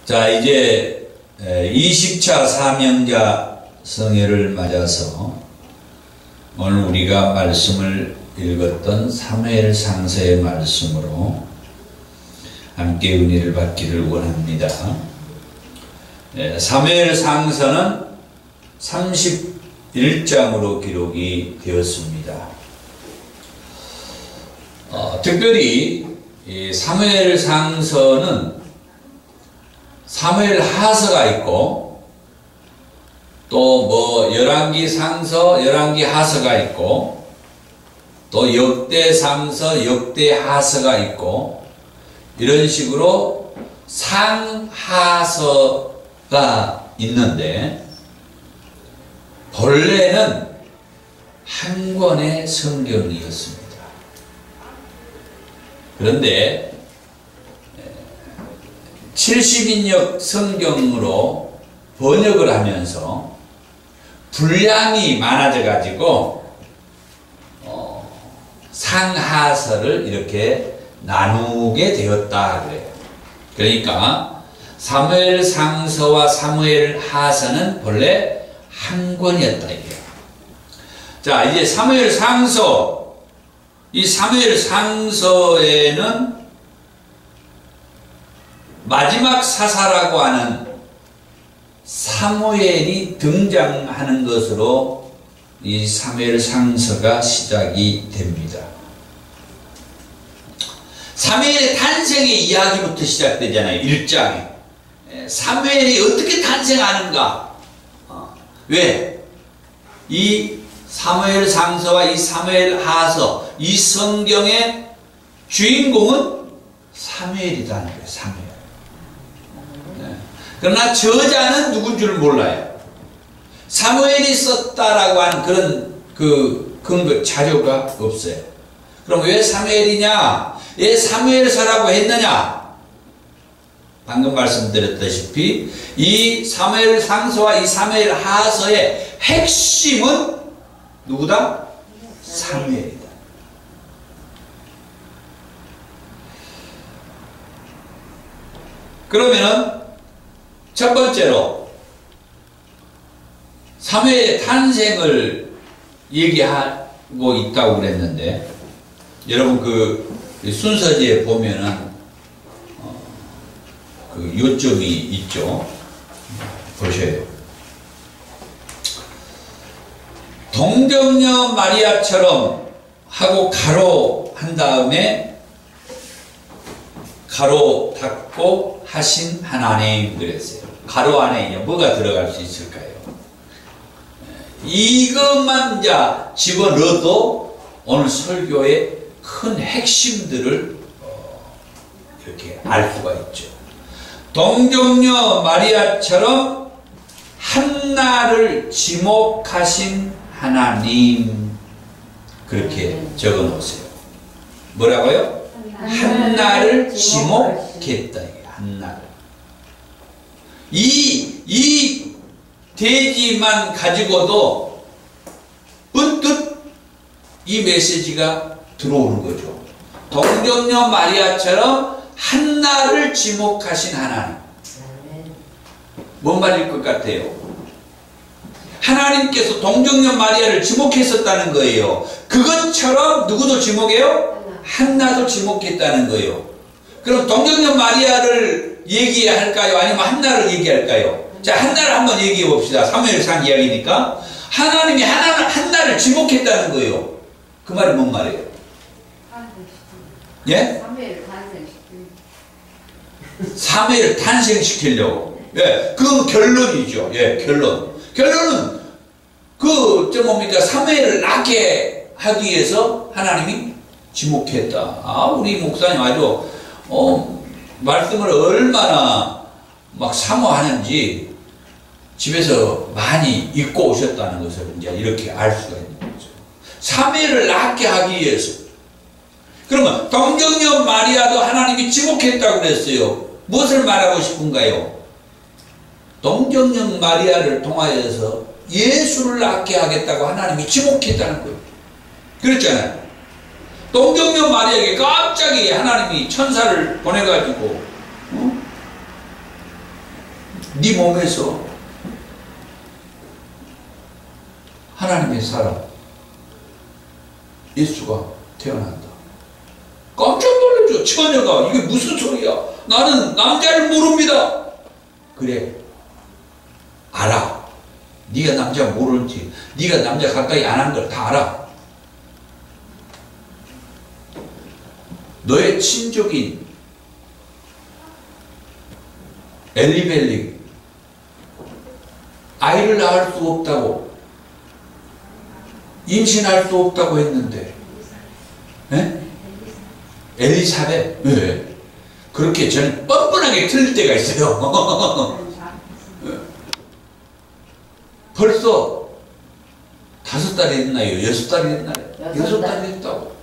자, 이제 20차 사명자 성회를 맞아서 오늘 우리가 말씀을 읽었던 사무엘상서의 말씀으로 함께 은혜를 받기를 원합니다. 사무엘상서는 31장으로 기록이 되었습니다. 특별히 이 사무엘상서는 사무엘하서가 있고 또 뭐 열왕기상서, 열왕기하서가 있고 또 역대상서, 역대하서가 있고 이런 식으로 상하서가 있는데 본래는 한 권의 성경이었습니다. 그런데 70인역 성경으로 번역을 하면서 분량이 많아져 가지고 상하서를 이렇게 나누게 되었다 그래요. 그러니까 사무엘상서와 사무엘하서는 본래 한 권이었다 이게요. 자, 이제 사무엘상서, 이 사무엘상서에는 마지막 사사라고 하는 사무엘이 등장하는 것으로 이 사무엘상서가 시작이 됩니다. 사무엘의 탄생의 이야기부터 시작되잖아요. 1장에 사무엘이 어떻게 탄생하는가. 왜? 이 사무엘상서와 이 사무엘하서, 이 성경의 주인공은 사무엘이라는 거예요. 사무엘. 그러나 저자는 누군 줄 몰라요. 사무엘이 썼다라고 하는 그런 근거 자료가 없어요. 그럼 왜 사무엘이냐? 왜 사무엘서라고 했느냐? 방금 말씀드렸다시피 이 사무엘상서와 이 사무엘하서의 핵심은 누구다? 사무엘이다. 그러면은 첫 번째로 사무엘의 탄생을 얘기하고 있다고 그랬는데 여러분 그 순서지에 보면은 그 요점이 있죠. 보셔요. 동정녀 마리아처럼 하고 가로 한 다음에 가로 닫고 하신 하나님 그랬어요. 가로 안에 뭐가 들어갈 수 있을까요? 이것만 이제 집어넣어도 오늘 설교의 큰 핵심들을 이렇게 알 수가 있죠. 동정녀 마리아처럼 한나를 지목하신 하나님 그렇게 적어 놓으세요. 뭐라고요? 한나를 지목했다. 한나를. 이 대지만 가지고도 문득 이 메시지가 들어오는 거죠. 동정녀 마리아처럼 한나를 지목하신 하나님. 뭔 말일 것 같아요? 하나님께서 동정녀 마리아를 지목했었다는 거예요. 그것처럼 누구도 지목해요? 한나도 지목했다는 거예요. 그럼 동정녀 마리아를 얘기할까요? 아니면 한나를 얘기할까요? 자, 한나를 한번 얘기해 봅시다. 사무엘상 이야기니까. 하나님이 한나를 지목했다는 거예요. 그 말이 뭔 말이에요? 예? 사무엘을 탄생시키려고. 예, 그건 결론이죠. 예, 결론은 뭡니까? 사무엘을 낳게 하기 위해서 하나님이 지목했다. 우리 목사님 아주 말씀을 얼마나 막 사모하는지 집에서 많이 읽고 오셨다는 것을 이제 이렇게 알 수가 있는 거죠. 사무엘을 낳게 하기 위해서. 그러면 동정녀 마리아도 하나님이 지목했다고 그랬어요. 무엇을 말하고 싶은가요? 동정녀 마리아를 통하여서 예수를 낳게 하겠다고 하나님이 지목했다는 거예요. 그랬잖아요. 동정녀 마리아에게 갑자기 하나님이 천사를 보내가지고 네 몸에서 하나님의 사람 예수가 태어난다. 깜짝 놀라죠. 처녀가 이게 무슨 소리야? 나는 남자를 모릅니다. 그래, 알아. 네가 남자 모르는지, 네가 남자 가까이 안 한 걸 다 알아. 너의 친족인 엘리멜렉 아이를 낳을 수 없다고, 임신할 수 없다고 했는데, 에? 엘리사벳, 왜? 그렇게 저는 뻔뻔하게 틀릴 때가 있어요. 벌써 5달이 됐나요? 6달이 됐나요? 6달이 됐다고.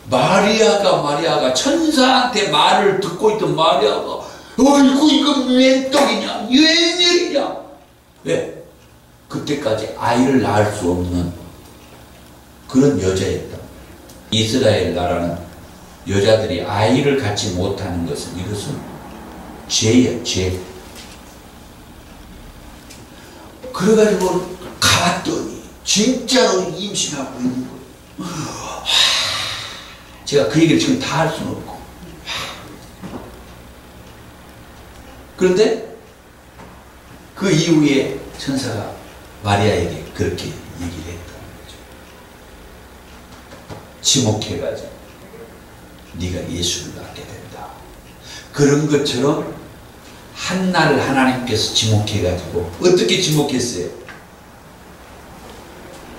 마리아가 천사한테 말을 듣고 있던 마리아가, 어이구 이거 웬 떡이냐, 웬일이냐. 왜? 그때까지 아이를 낳을 수 없는 그런 여자였다. 이스라엘 나라는 여자들이 아이를 갖지 못하는 것은, 이것은 죄야, 죄. 그래가지고 가봤더니 진짜로 임신하고 있는 거예요. 제가 그 얘기를 지금 다 할 수는 없고. 그런데 그 이후에 천사가 마리아에게 그렇게 얘기를 했다는 거죠. 지목해가지고 네가 예수를 낳게 된다. 그런 것처럼 한나를 하나님께서 지목해가지고, 어떻게 지목했어요?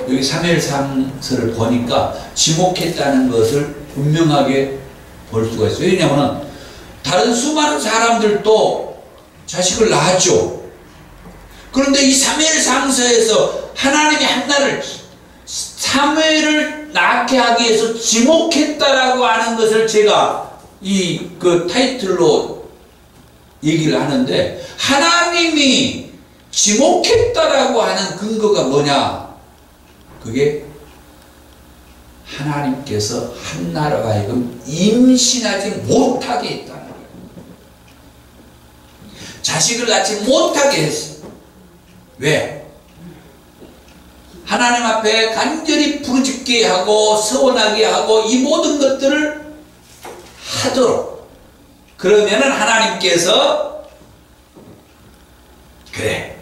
여기 사무엘상서를 보니까 지목했다는 것을 분명하게 볼 수가 있어요. 왜냐하면 다른 수많은 사람들도 자식을 낳았죠. 그런데 이 사무엘상서에서 하나님이 한나를, 사무엘을 낳게 하기 위해서 지목했다라고 하는 것을 제가 그 타이틀로 얘기를 하는데, 하나님이 지목했다라고 하는 근거가 뭐냐? 그게 하나님께서 한나로 하여금 임신하지 못하게 했다는 거예요. 자식을 낳지 못하게 했어요. 왜? 하나님 앞에 간절히 부르짖게 하고 서원하게 하고 이 모든 것들을 하도록. 그러면은 하나님께서, 그래,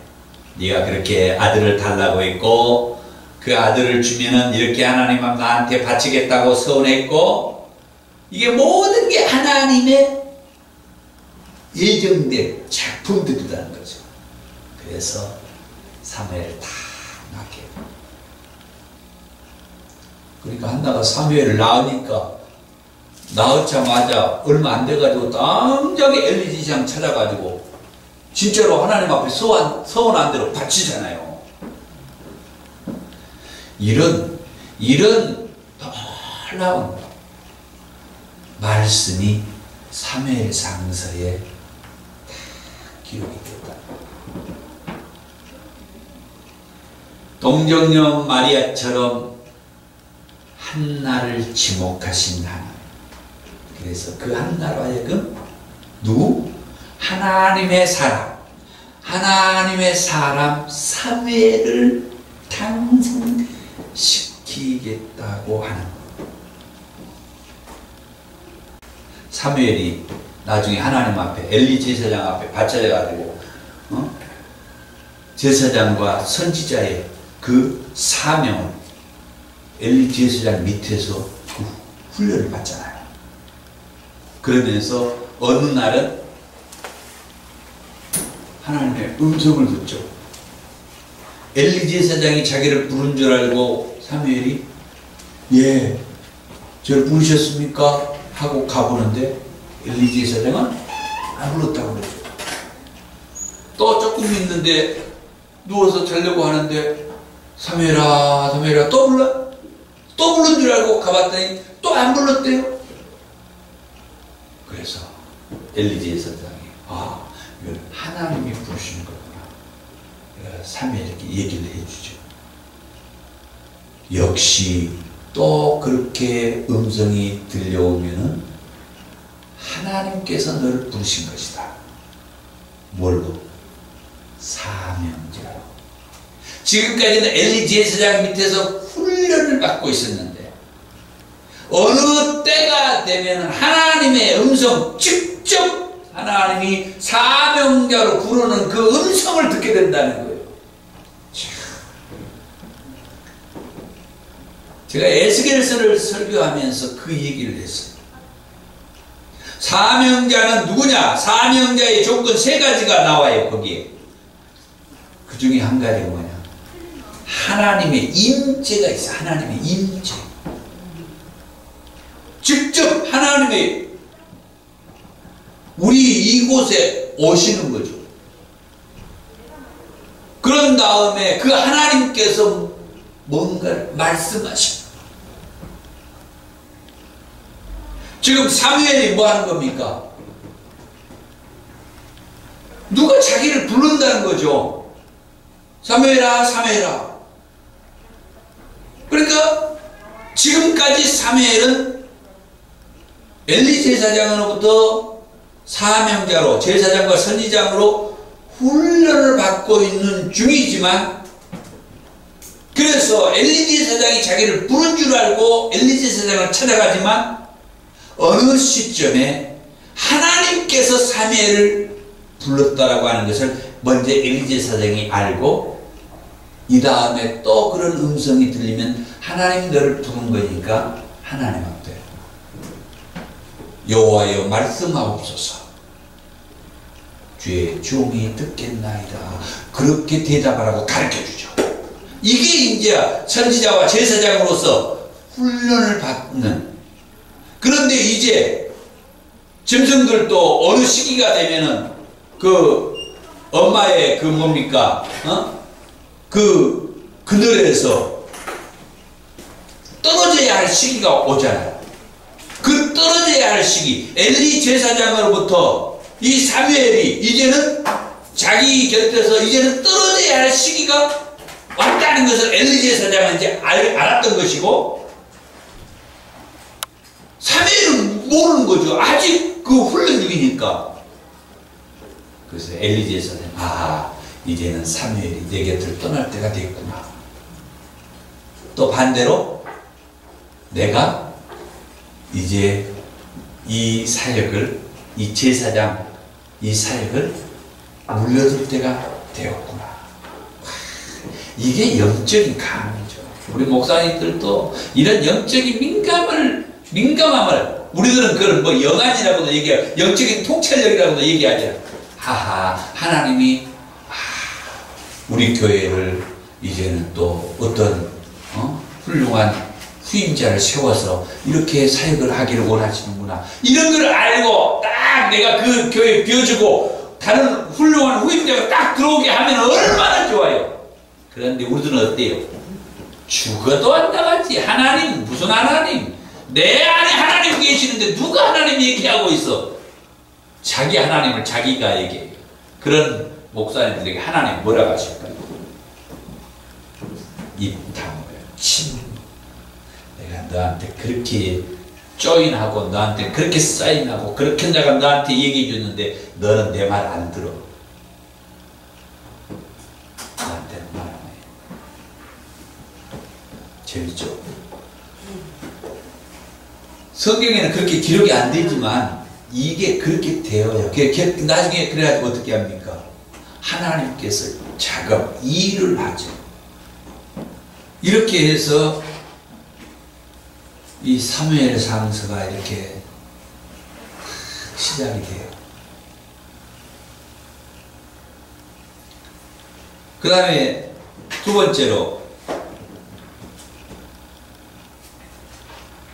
네가 그렇게 아들을 달라고 했고 그 아들을 주면은 이렇게 하나님 나한테 바치겠다고 서원했고, 이게 모든 게 하나님의 예정된 작품들이라는 거죠. 그래서 사무엘을 다 낳게. 그러니까 한나가 사무엘을 낳으니까, 낳자마자 얼마 안 돼가지고 당장에 엘리 제사장 찾아가지고 진짜로 하나님 앞에 서원한 대로 바치잖아요. 이런 놀라운 말씀이 사무엘상서에 다 기록이 됐다. 동정녀 마리아처럼 한나를 지목하신 하나님. 그래서 그 한나로 하여금 누구? 하나님의 사람 사무엘을 탄생시키겠다고 하는. 사무엘이 나중에 하나님 앞에 엘리 제사장 앞에 바쳐져가지고 제사장과 선지자의 그 사명을 엘리 제사장 밑에서 그 훈련을 받잖아요. 그러면서 어느 날은 하나님의 음성을 듣죠. 엘리 제사장이 자기를 부른 줄 알고 사무엘이, 예, 저를 부르셨습니까? 하고 가보는데 엘리 제사장은 안 불렀다고 그러죠. 또 조금 있는데 누워서 자려고 하는데, 사무엘아 사무엘아 또 불러? 또 부른 줄 알고 가봤더니 또 안 불렀대요. 그래서 엘리 제사장이, 이건 하나님이 부르시는 거구나. 사무엘에게 얘기를 해주죠. 역시 또 그렇게 음성이 들려오면은 하나님께서 너를 부르신 것이다. 뭘로? 사명제로. 지금까지는 엘리 제사장 밑에서 훈련을 받고 있었는데 어느 때가 되면 하나님의 음성, 직접 하나님이 사명자로 부르는 그 음성을 듣게 된다는 거예요. 제가 에스겔서를 설교하면서 그 얘기를 했어요. 사명자는 누구냐? 사명자의 조건 세 가지가 나와요. 거기에. 그 중에 한 가지가 뭐냐? 하나님의 임재가 있어. 하나님의 임재. 직접 하나님의 우리 이곳에 오시는 거죠. 그런 다음에 그 하나님께서 뭔가를 말씀하시고, 지금 사무엘이 뭐 하는 겁니까? 누가 자기를 부른다는 거죠. 사무엘아, 사무엘아. 그러니까 지금까지 사무엘은 엘리 제사장으로부터 사명자로, 제사장과 선지장으로 훈련을 받고 있는 중이지만, 그래서 엘리 제사장이 자기를 부른 줄 알고 엘리 제사장을 찾아가지만 어느 시점에 하나님께서 사무엘을 불렀다라고 하는 것을 먼저 엘리 제사장이 알고, 이 다음에 또 그런 음성이 들리면 하나님 너를 부른 거니까 하나님 앞에 여호와여 말씀하옵소서. 주의 종이 듣겠나이다. 그렇게 대답하라고 가르쳐주죠. 이게 이제 선지자와 제사장으로서 훈련을 받는. 그런데 이제 짐승들도 어느 시기가 되면은 그 엄마의 그 뭡니까? 그 그늘에서 떨어져야 할 시기가 오잖아요. 그 떨어져야 할 시기, 엘리 제사장으로부터 이 사무엘이 이제는 자기 곁에서 이제는 떨어져야 할 시기가 왔다는 것을 엘리 제사장은 이제 알았던 것이고, 사무엘은 모르는 거죠. 아직 그 훈련 중이니까. 그래서 엘리 제사장, 아, 이제는 사무엘이 내 곁을 떠날 때가 됐구나. 또 반대로 내가 이제 이 사역을, 이 제사장 이 사역을 물려줄 때가 되었구나. 이게 영적인 감이죠. 우리 목사님들도 이런 영적인 민감함을 우리들은 그걸 뭐 영안이라고도 얘기해요. 영적인 통찰력이라고도 얘기하죠. 하하, 하나님이 우리 교회를 이제는 또 어떤 훌륭한 후임자를 세워서 이렇게 사역을 하기를 원하시는구나. 이런 걸 알고 딱 내가 그 교회에 비워주고 다른 훌륭한 후임자가 딱 들어오게 하면 얼마나 좋아요. 그런데 우리들은 어때요? 죽어도 안 나가지. 하나님, 무슨 하나님? 내 안에 하나님 계시는데 누가 하나님 얘기하고 있어? 자기 하나님을 자기가 얘기해요. 그런 목사님들에게 하나님 뭐라고 하실까요? 입 다물어요. 침. 내가 너한테 그렇게 조인하고 너한테 그렇게 사인하고 그렇게 내가 너한테 얘기해 줬는데 너는 내 말 안 들어. 나한테는 말 안 해. 재밌죠? 성경에는 그렇게 기록이 안 되지만 이게 그렇게 되어요. 나중에 그래가지고 어떻게 합니까? 하나님께서 작업, 일을 하죠. 이렇게 해서 이 사무엘 상서가 이렇게 시작이 돼요. 그 다음에 두 번째로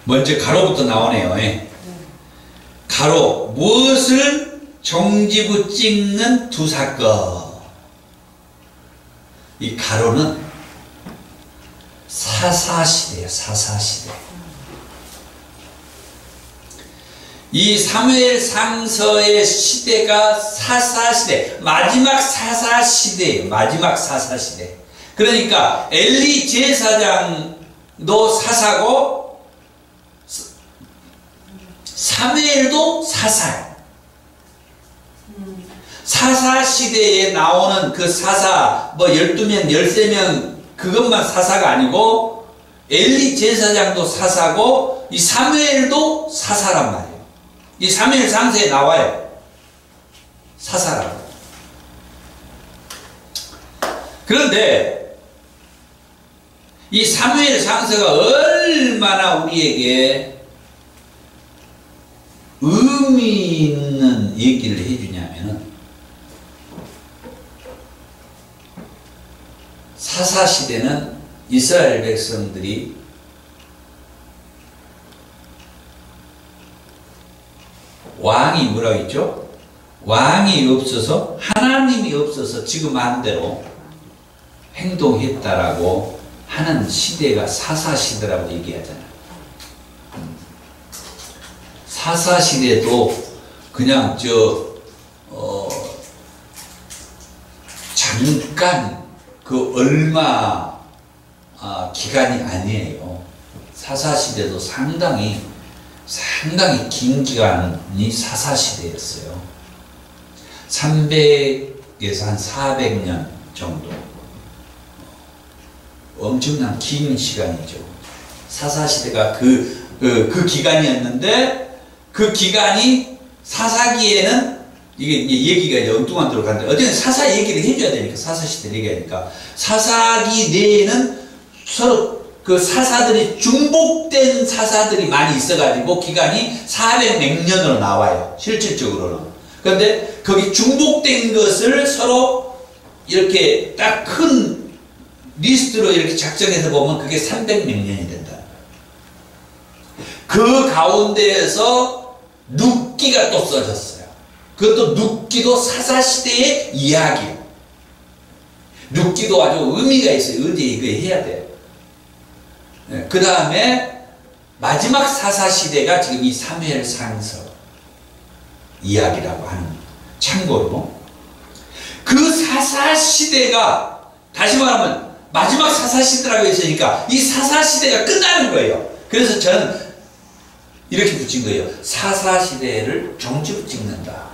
먼저 가로부터 나오네요. 가로, 무엇을 종지부 찍는 두 사건. 이 가로는 사사시대예요. 사사시대. 이 사무엘 상서의 시대가 사사시대, 마지막 사사시대예요. 마지막 사사시대. 그러니까 엘리 제사장도 사사고 사무엘도 사사예요. 사사 시대에 나오는 그 사사, 뭐 12명, 13명, 그것만 사사가 아니고, 엘리 제사장도 사사고, 이 사무엘도 사사란 말이에요. 이 사무엘 상서에 나와요. 사사라고. 그런데, 이 사무엘 상서가 얼마나 우리에게 의미 있는 얘기를 해주냐면은, 사사시대는 이스라엘 백성들이 왕이 뭐라고 했죠? 왕이 없어서, 하나님이 없어서 지금 마음대로 행동했다라고 하는 시대가 사사시대라고 얘기하잖아요. 사사시대도 그냥 잠깐 그 얼마 기간이 아니에요. 사사시대도 상당히 긴 기간이 사사시대였어요. 300에서 한 400년 정도. 엄청난 긴 시간이죠. 사사시대가 그 기간이었는데, 그 기간이 사사기에는 이게 얘기가 엉뚱한 데로 가는데, 어쨌든 사사 얘기를 해줘야 되니까, 사사시대 얘기하니까. 사사기 내에는 서로 그 사사들이 중복된 사사들이 많이 있어가지고 기간이 400 몇 년으로 나와요. 실질적으로는. 그런데 거기 중복된 것을 서로 이렇게 딱 큰 리스트로 이렇게 작성해서 보면 그게 300 몇 년이 된다. 그 가운데에서 룻기가 또 써졌어요. 그것도 룻기도 사사시대의 이야기예요. 룻기도 아주 의미가 있어요. 어제 이거 해야 돼요. 네, 그 다음에 마지막 사사시대가 지금 이 사무엘 상서 이야기라고 하는, 참고로 그 사사시대가, 다시 말하면 마지막 사사시대라고 했으니까 이 사사시대가 끝나는 거예요. 그래서 저는 이렇게 붙인 거예요. 사사시대를 종지부 찍는다.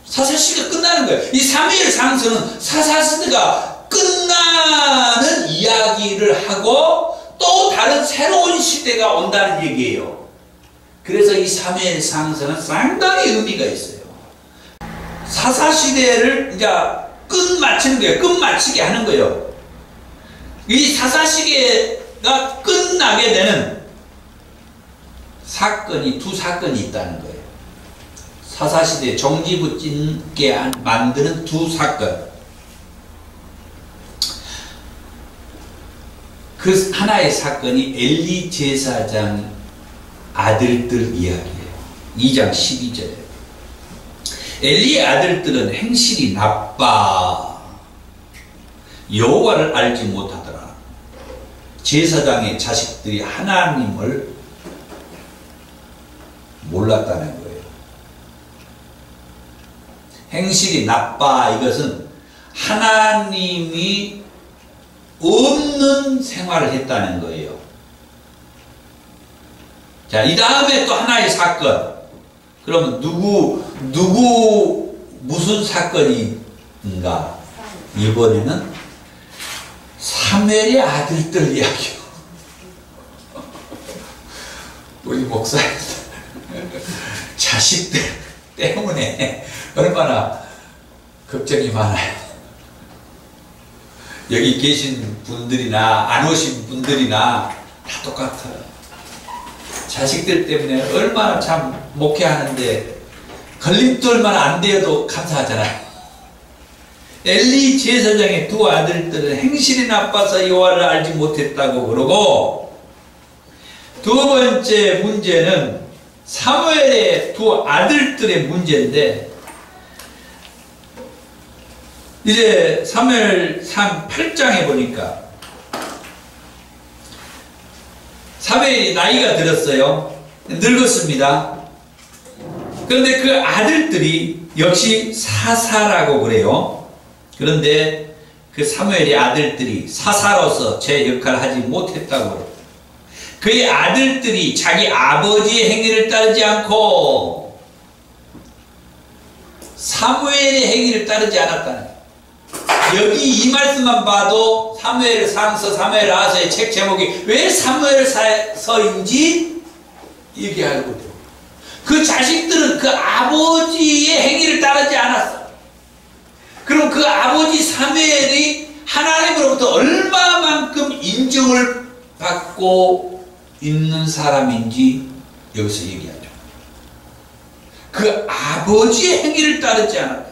사사시대가 끝나는 거예요. 이 사무엘 상서는 사사시대가 끝나는 이야기를 하고 또 다른 새로운 시대가 온다는 얘기예요. 그래서 이 사무엘 상서는 상당히 의미가 있어요. 사사시대를 이제 끝마치는 거예요. 끝마치게 하는 거예요. 이 사사시대가 끝나게 되는 사건이, 두 사건이 있다는 거예요. 사사시대 종지부 찍게 만드는 두 사건. 그 하나의 사건이 엘리 제사장 아들들 이야기예요. 2장 12절에. 엘리의 아들들은 행실이 나빠 여호와를 알지 못하더라. 제사장의 자식들이 하나님을 몰랐다는 거예요. 행실이 나빠, 이것은 하나님이 없는 생활을 했다는 거예요. 자, 이 다음에 또 하나의 사건. 그러면 무슨 사건인가? 이번에는 사무엘의 아들들 이야기요. 우리 목사님 자식들 때문에 얼마나 걱정이 많아요. 여기 계신 분들이나 안 오신 분들이나 다 똑같아요. 자식들 때문에 얼마나 참 목회하는데 걸림돌만 안 되어도 감사하잖아요. 엘리 제사장의 두 아들들은 행실이 나빠서 여호와를 알지 못했다고 그러고, 두 번째 문제는 사무엘의 두 아들들의 문제인데, 이제 사무엘상 8장에 보니까 사무엘이 나이가 들었어요. 늙었습니다. 그런데 그 아들들이 역시 사사라고 그래요. 그런데 그 사무엘의 아들들이 사사로서 제 역할을 하지 못했다고 그래요. 그의 아들들이 자기 아버지의 행위를 따르지 않고 사무엘의 행위를 따르지 않았다는 거예요. 여기 이 말씀만 봐도 사무엘상서, 사무엘하서의 책 제목이 왜 사무엘서인지 얘기하고 돼요. 그 자식들은 그 아버지의 행위를 따르지 않았어. 그럼 그 아버지 사무엘이 하나님으로부터 얼마만큼 인정을 받고 있는 사람인지 여기서 얘기하죠. 그 아버지의 행위를 따르지 않았다.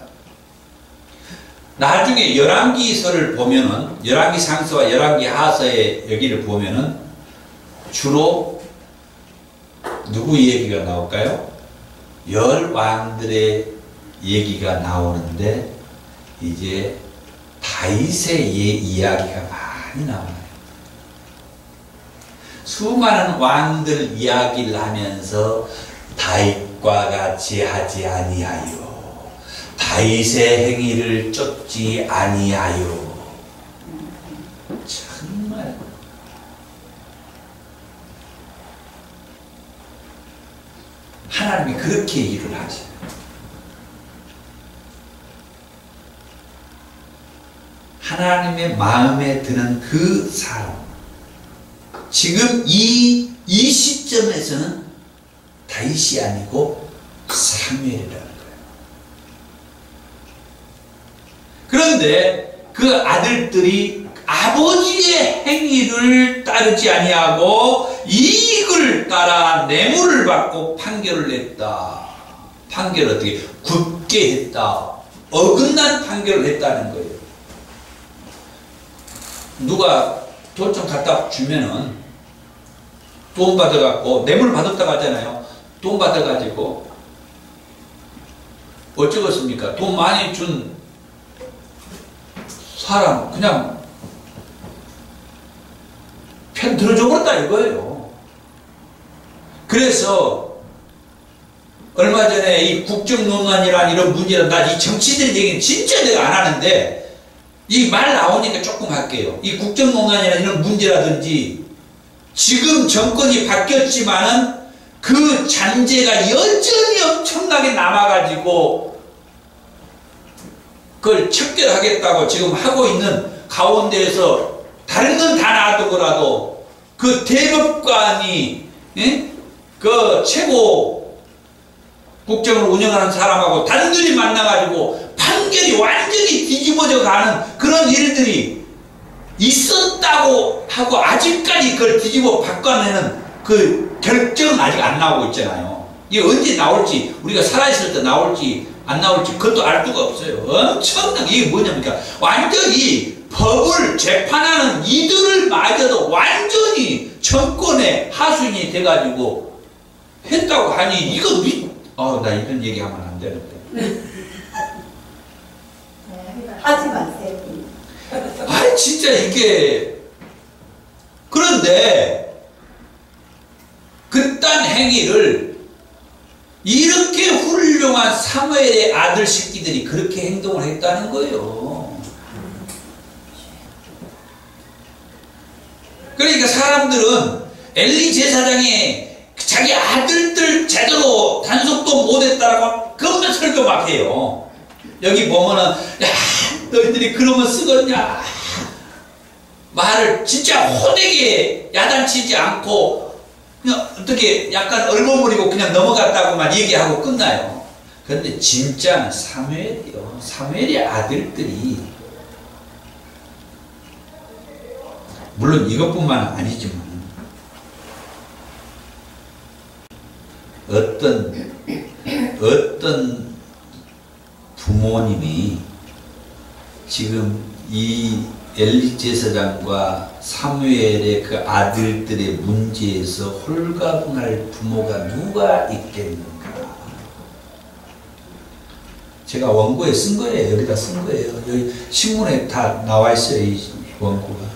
나중에 열왕기서를 보면은, 열왕기상서와 열왕기하서의 여기를 보면은 주로 누구 얘기가 나올까요? 열왕들의 얘기가 나오는데 이제 다윗의 이야기가 많이 나와요. 수많은 왕들 이야기를 하면서 다윗과 같이 하지 아니하여, 다윗의 행위를 쫓지 아니하여. 정말 하나님이 그렇게 일을 하세요. 하나님의 마음에 드는 그 사람, 지금 이 시점에서는 다윗이 아니고 사무엘이라는 거예요. 그런데 그 아들들이 아버지의 행위를 따르지 아니하고 이익을 따라 뇌물을 받고 판결을 냈다. 판결을 어떻게 굳게 했다. 어긋난 판결을 했다는 거예요. 누가 돈 좀 갖다 주면은 돈 받아갖고 뇌물 받았다고 하잖아요. 돈 받아가지고 어쩌겠습니까? 돈 많이 준 사람 그냥 편 들어줘 버렸다 이거예요. 그래서 얼마 전에 이 국정농단이란 이런 문제는 나 이 정치적인 얘기는 진짜 내가 안 하는데 이 말 나오니까 조금 할게요. 이 국정농단이란 이런 문제라든지 지금 정권이 바뀌었지만은 그 잔재가 여전히 엄청나게 남아가지고 그걸 척결하겠다고 지금 하고 있는 가운데에서 다른 건 다 놔두고라도 그 대법관이 그 최고 국정을 운영하는 사람하고 단둘이 만나가지고 판결이 완전히 뒤집어져 가는 그런 일들이 있었다고 하고 아직까지 그걸 뒤집어 바꿔내는 그 결정은 아직 안 나오고 있잖아요. 이게 언제 나올지, 우리가 살아있을 때 나올지 안 나올지 그것도 알 수가 없어요. 엄청나게 이게 뭐냐니까 완전히 법을 재판하는 이들을 마저도 완전히 정권의 하수인이 돼가지고 했다고 하니 이거 나 이런 얘기하면 안 되는데. 하지 마세요. 아니 진짜 이게 그런데 그딴 행위를 이렇게 훌륭한 사무엘의 아들 새끼들이 그렇게 행동을 했다는 거예요. 그러니까 사람들은 엘리 제사장이 자기 아들들 제대로 단속도 못했다라고 그것만 설교 막 해요. 여기 보면은 야 너희들이 그러면 쓰겄냐 말을 진짜 호되게 야단치지 않고 그냥 어떻게 약간 얼버무리고 그냥 넘어갔다고만 얘기하고 끝나요. 그런데 진짜는 사무엘이요. 사무엘의 아들들이 물론 이것뿐만 아니지만 어떤 부모님이 지금 이 엘리 제사장과 사무엘의 그 아들들의 문제에서 홀가분할 부모가 누가 있겠는가? 제가 원고에 쓴 거예요. 여기다 쓴 거예요. 여기 신문에 다 나와 있어요. 이 원고가.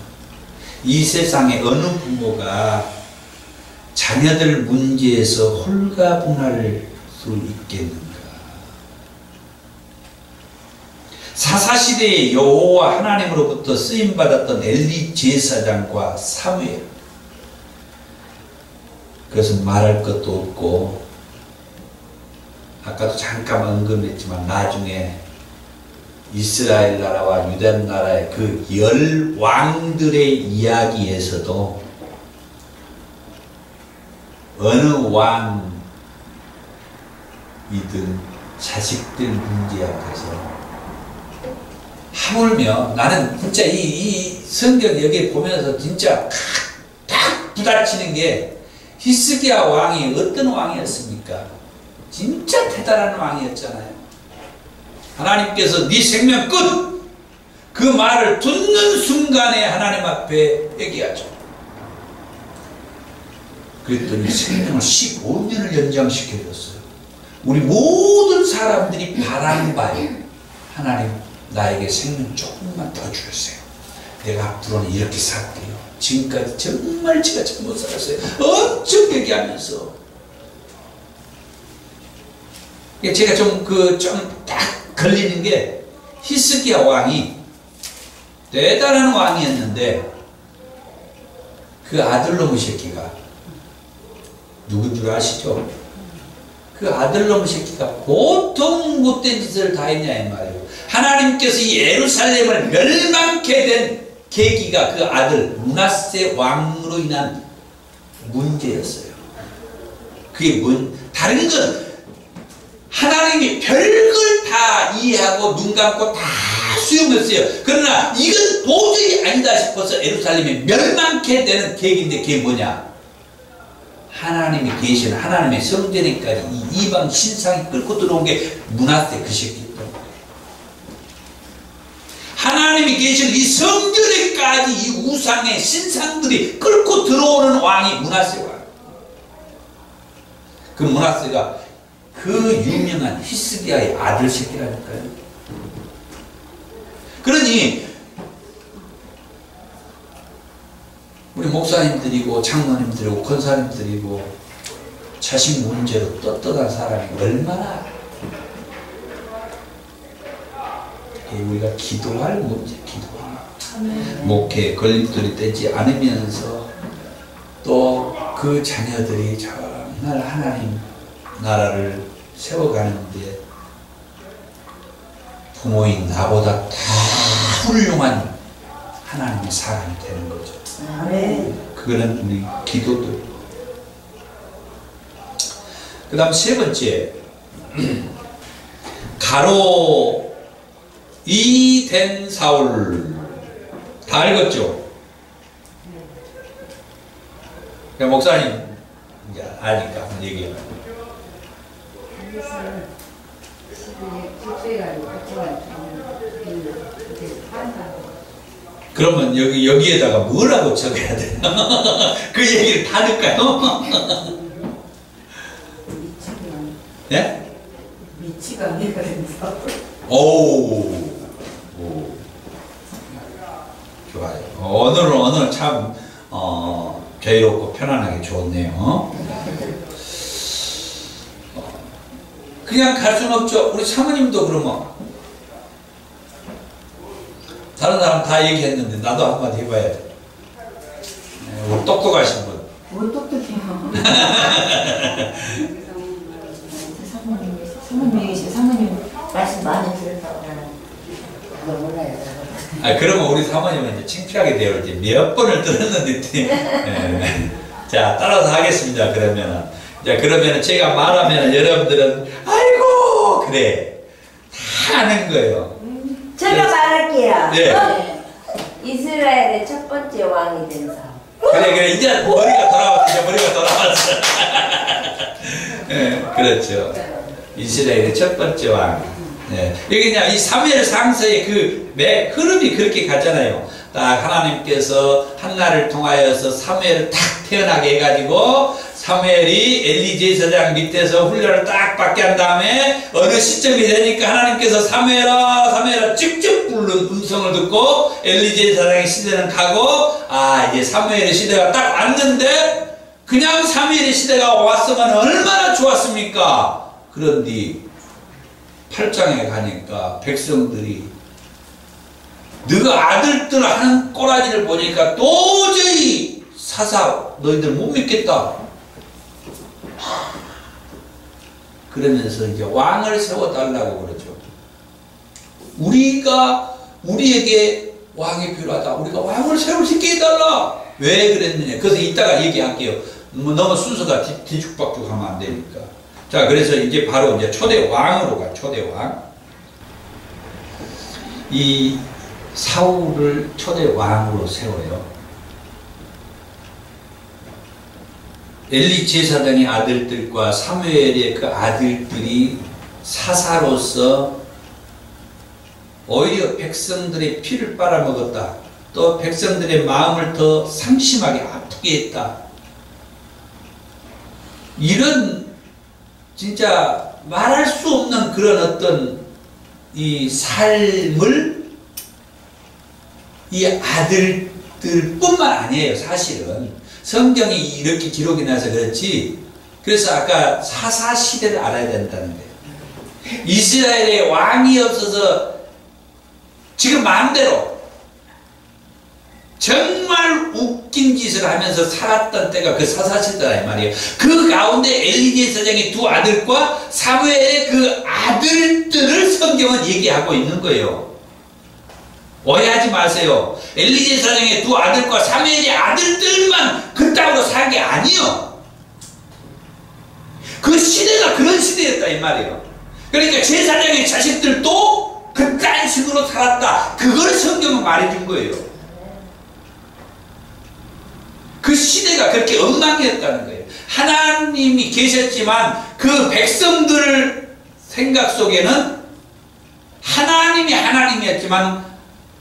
이 세상에 어느 부모가 자녀들 문제에서 홀가분할 수 있겠는가? 사사시대의 여호와 하나님으로부터 쓰임받았던 엘리 제사장과 사무엘, 그것은 말할 것도 없고 아까도 잠깐 언급했지만 나중에 이스라엘 나라와 유다 나라의 그 10왕들의 이야기에서도 어느 왕이든 자식들 문제 앞에서 하물며 나는 진짜 이 성경 여기 보면서 진짜 딱 부딪히는 게 히스기야 왕이 어떤 왕이었습니까? 진짜 대단한 왕이었잖아요. 하나님께서 네 생명 끝! 그 말을 듣는 순간에 하나님 앞에 회개하죠. 그랬더니 생명을 15년을 연장시켜줬어요. 우리 모든 사람들이 바라는 바에 하나님 나에게 생명 조금만 더 주세요. 내가 앞으로는 이렇게 살게요. 지금까지 정말 제가 잘못 살았어요. 엄청 얘기하면서 제가 좀 딱 걸리는 게 히스기야 왕이 대단한 왕이었는데 그 아들놈의 새끼가 누군 줄 아시죠? 그 아들놈의 새끼가 보통 못된 짓을 다 했냐 이 말이에요. 하나님께서 이 예루살렘을 멸망케 된 계기가 그 아들 므낫세 왕으로 인한 문제였어요. 그게 다른 건 하나님이 별걸 다 이해하고 눈 감고 다 수용했어요. 그러나 이건 도저히 아니다 싶어서 예루살렘이 멸망케 되는 계기인데 그게 뭐냐? 하나님이 계신 하나님의 성전에까지 이 이방 신상이 끌고 들어온 게 므낫세 그 새끼였던 거예요. 하나님이 계신 이 성전에까지 이 우상의 신상들이 끌고 들어오는 왕이 므낫세 왕. 그 므낫세가 그 유명한 히스기야의 아들 새끼라니까요. 그러니 우리 목사님들이고 장로님들이고 권사님들이고 자식 문제로 떳떳한 사람이 얼마나 우리가 기도할 문제, 기도할 목회 걸림돌이 되지 않으면서 또 그 자녀들이 정말 하나님 나라를 세워가는데 부모인 나보다 더 훌륭한 하나님의 사람이 되는 거죠. 그거는 우리 기도들. 그 다음 세 번째, 가로 이 된 사울. 다 읽었죠? 목사님 이제 아니까 한번 얘기해봐요. 그러면 여기에다가 뭐라고 적어야 돼요? 그 얘기를 다 넣을까요? 네? 미치가 아니라 오, 좋아요. 오늘은 참 자유롭고 편안하게 좋네요. 그냥 갈 수는 없죠. 우리 사모님도 그러면 다른 사람 다 얘기했는데 나도 한마디 해봐야 돼. 우리 똑똑하신 분. 뭘 똑똑해요. 사모님 말씀 많이 들었다고 그걸 몰라요. 그러면 우리 사모님은 이제 창피하게 돼요. 이제 몇 번을 들었는데. 자, 따라서 하겠습니다. 그러면은 제가 말하면 여러분들은 아이고 그래 다 아는 거예요. 제가 말할게요. 네. 이스라엘의 첫 번째 왕이 된 사울. 그래 이제 머리가 돌아왔어. 네, 그렇죠. 이스라엘의 첫 번째 왕. 네. 여기냐 이 사무엘 상서의 그 흐름이 그렇게 가잖아요. 딱 하나님께서 한나를 통하여서 사무엘을 딱 태어나게 해가지고 사무엘이 엘리 제사장 밑에서 훈련을 딱 받게 한 다음에 어느 시점이 되니까 하나님께서 사무엘아 직접 부른 음성을 듣고 엘리 제사장의 시대는 가고 이제 사무엘의 시대가 딱 왔는데 그냥 사무엘의 시대가 왔으면 얼마나 좋았습니까? 그런데 8장에 가니까 백성들이 너가 아들들 하는 꼬라지를 보니까 도저히 너희들 못 믿겠다. 그러면서 이제 왕을 세워달라고 그러죠. 우리에게 왕이 필요하다. 우리가 왕을 세울 수 있게 해달라. 왜 그랬느냐. 그래서 이따가 얘기할게요. 너무 순서가 뒤죽박죽하면 안 되니까. 자, 그래서 이제 바로 이제 초대 왕으로 가. 초대 왕. 이 사울을 초대 왕으로 세워요. 엘리 제사장의 아들들과 사무엘의 그 아들들이 사사로서 오히려 백성들의 피를 빨아먹었다. 또 백성들의 마음을 더 상심하게 아프게 했다. 이런 진짜 말할 수 없는 그런 어떤 이 삶을 이 아들들뿐만 아니에요. 사실은 성경이 이렇게 기록이 나서 그렇지. 그래서 아까 사사시대를 알아야 된다는 거예요. 이스라엘에 왕이 없어서 지금 마음대로 정말 웃긴 짓을 하면서 살았던 때가 그 사사시대라 이 말이에요. 그 가운데 엘리 제사장의 두 아들과 사무엘의 그 아들들을 성경은 얘기하고 있는 거예요. 오해하지 마세요. 엘리 제사장의 두 아들과 사무엘의 아들들만 그따위로 산 게 아니요. 그 시대가 그런 시대였다 이 말이에요. 그러니까 제사장의 자식들도 그딴 식으로 살았다. 그걸 성경은 말해준 거예요. 그 시대가 그렇게 엉망이었다는 거예요. 하나님이 계셨지만 그 백성들 생각 속에는 하나님이 하나님이었지만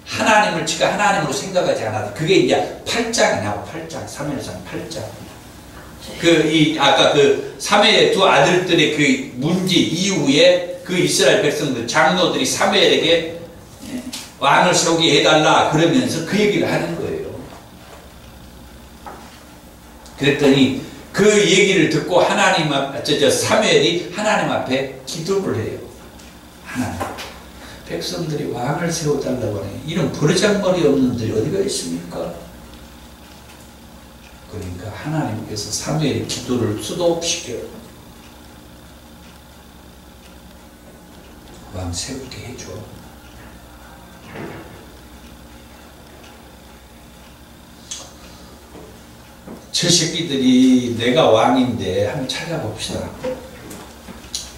하나님을 지가 하나님으로 생각하지 않았다. 그게 이제 8장이 나와. 8장, 사무엘상 8장. 아까 그 사무엘의 두 아들들의 그 문제 이후에 그 이스라엘 백성들, 장로들이 사무엘에게 왕을 세우게 해달라 그러면서 그 얘기를 하는 거예요. 그랬더니 그 얘기를 듣고 사무엘이 하나님 앞에 기도를 해요. 하나님. 백성들이 왕을 세워달라고 하네. 이런 버르장머리 없는 들이 어디가 있습니까? 그러니까 하나님께서 사무엘의 기도를 수도시켜요. 왕 세우게 해줘. 저 새끼들이 내가 왕인데 한번 찾아봅시다.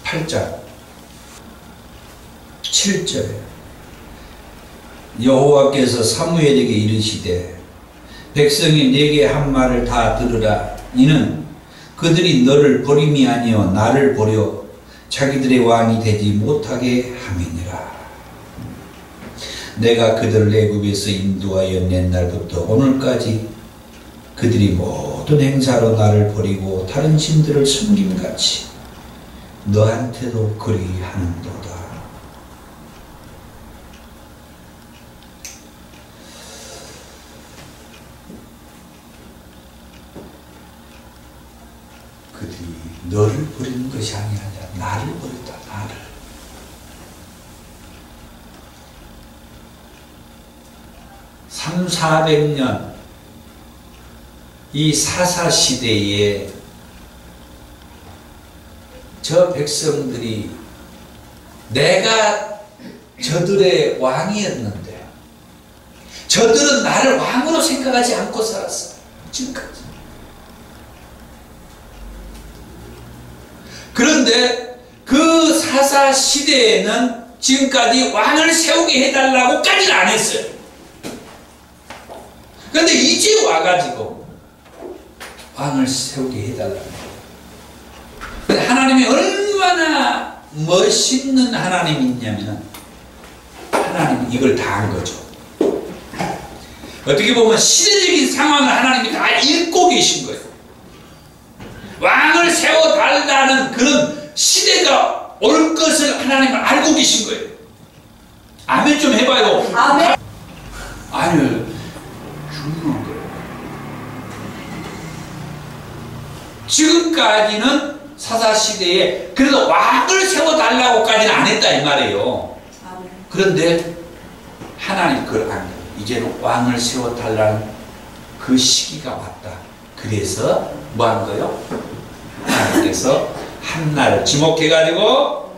8장 7절에 여호와께서 사무엘에게 이르시되 백성이 내게 한 말을 다 들으라. 이는 그들이 너를 버림이 아니요 나를 버려 자기들의 왕이 되지 못하게 함이니라. 내가 그들을 애굽에서 인도하여 낸 날부터 오늘까지 그들이 모든 행사로 나를 버리고 다른 신들을 섬김같이 너한테도 그리하는도다. 그들이 너를 버리는 것이 아니라 나를 버렸다. 나를. (300~400년) 이 사사시대에 저 백성들이 내가 저들의 왕이었는데 저들은 나를 왕으로 생각하지 않고 살았어. 지금까지. 그런데 그 사사시대에는 지금까지 왕을 세우게 해달라고까지는 안 했어요. 그런데 이제 와가지고 왕을 세우게 해달라고. 근데 하나님이 얼마나 멋있는 하나님이냐면 하나님이 이걸 다 한 거죠. 어떻게 보면 시대적인 상황을 하나님이 다 읽고 계신 거예요. 왕을 세워달라는 그런 시대가 올 것을 하나님은 알고 계신 거예요. 아멘 좀 해봐요. 아멘. 아니요. 중요한 거예요. 지금까지는 사사시대에 그래도 왕을 세워달라고까지는 안 했다 이 말이에요. 그런데 하나님 그걸 안 해요. 이제는 왕을 세워달라는 그 시기가 왔다. 그래서 뭐 한 거요? 하나님께서 한나를 지목해가지고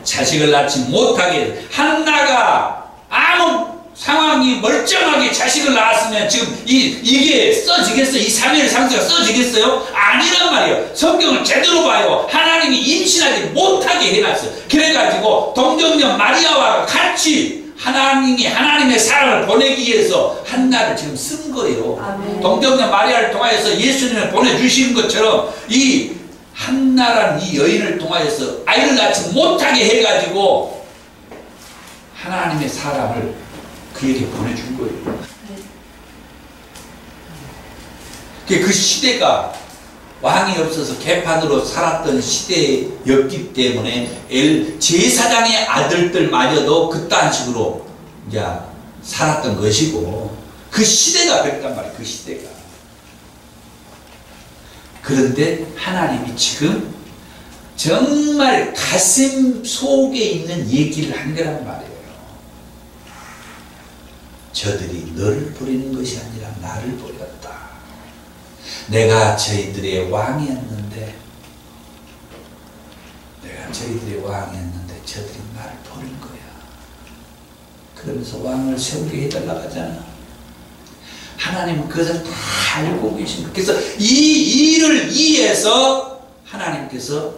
자식을 낳지 못하게 해서, 한나가 아무 상황이 멀쩡하게 자식을 낳았으면 지금 이게 써지겠어요? 이 사무엘 상서가 써지겠어요? 아니란 말이에요. 성경을 제대로 봐요. 하나님이 임신하지 못하게 해놨어요. 그래가지고 동정녀 마리아와 같이 하나님이 하나님의 사랑을 보내기 위해서 한나를 지금 쓴 거예요. 아멘. 동정녀 마리아를 통하여서 예수님을 보내주신 것처럼 이 한나라는 이 여인을 통하여서 아이를 낳지 못하게 해가지고 하나님의 사랑을 그에게 보내준 거예요. 그 시대가 왕이 없어서 개판으로 살았던 시대였기 때문에 제사장의 아들들마저도 그딴 식으로 이제 살았던 것이고, 그 시대가 그랬단 말이에요. 그 시대가. 그런데 하나님이 지금 정말 가슴 속에 있는 얘기를 한 거란 말이에요. 저들이 너를 버리는 것이 아니라 나를 버렸다. 내가 저희들의 왕이었는데 저들이 나를 버린 거야. 그러면서 왕을 세우게 해달라고 하잖아. 하나님은 그것을 다 알고 계십니다. 그래서 이 일을 위해서 하나님께서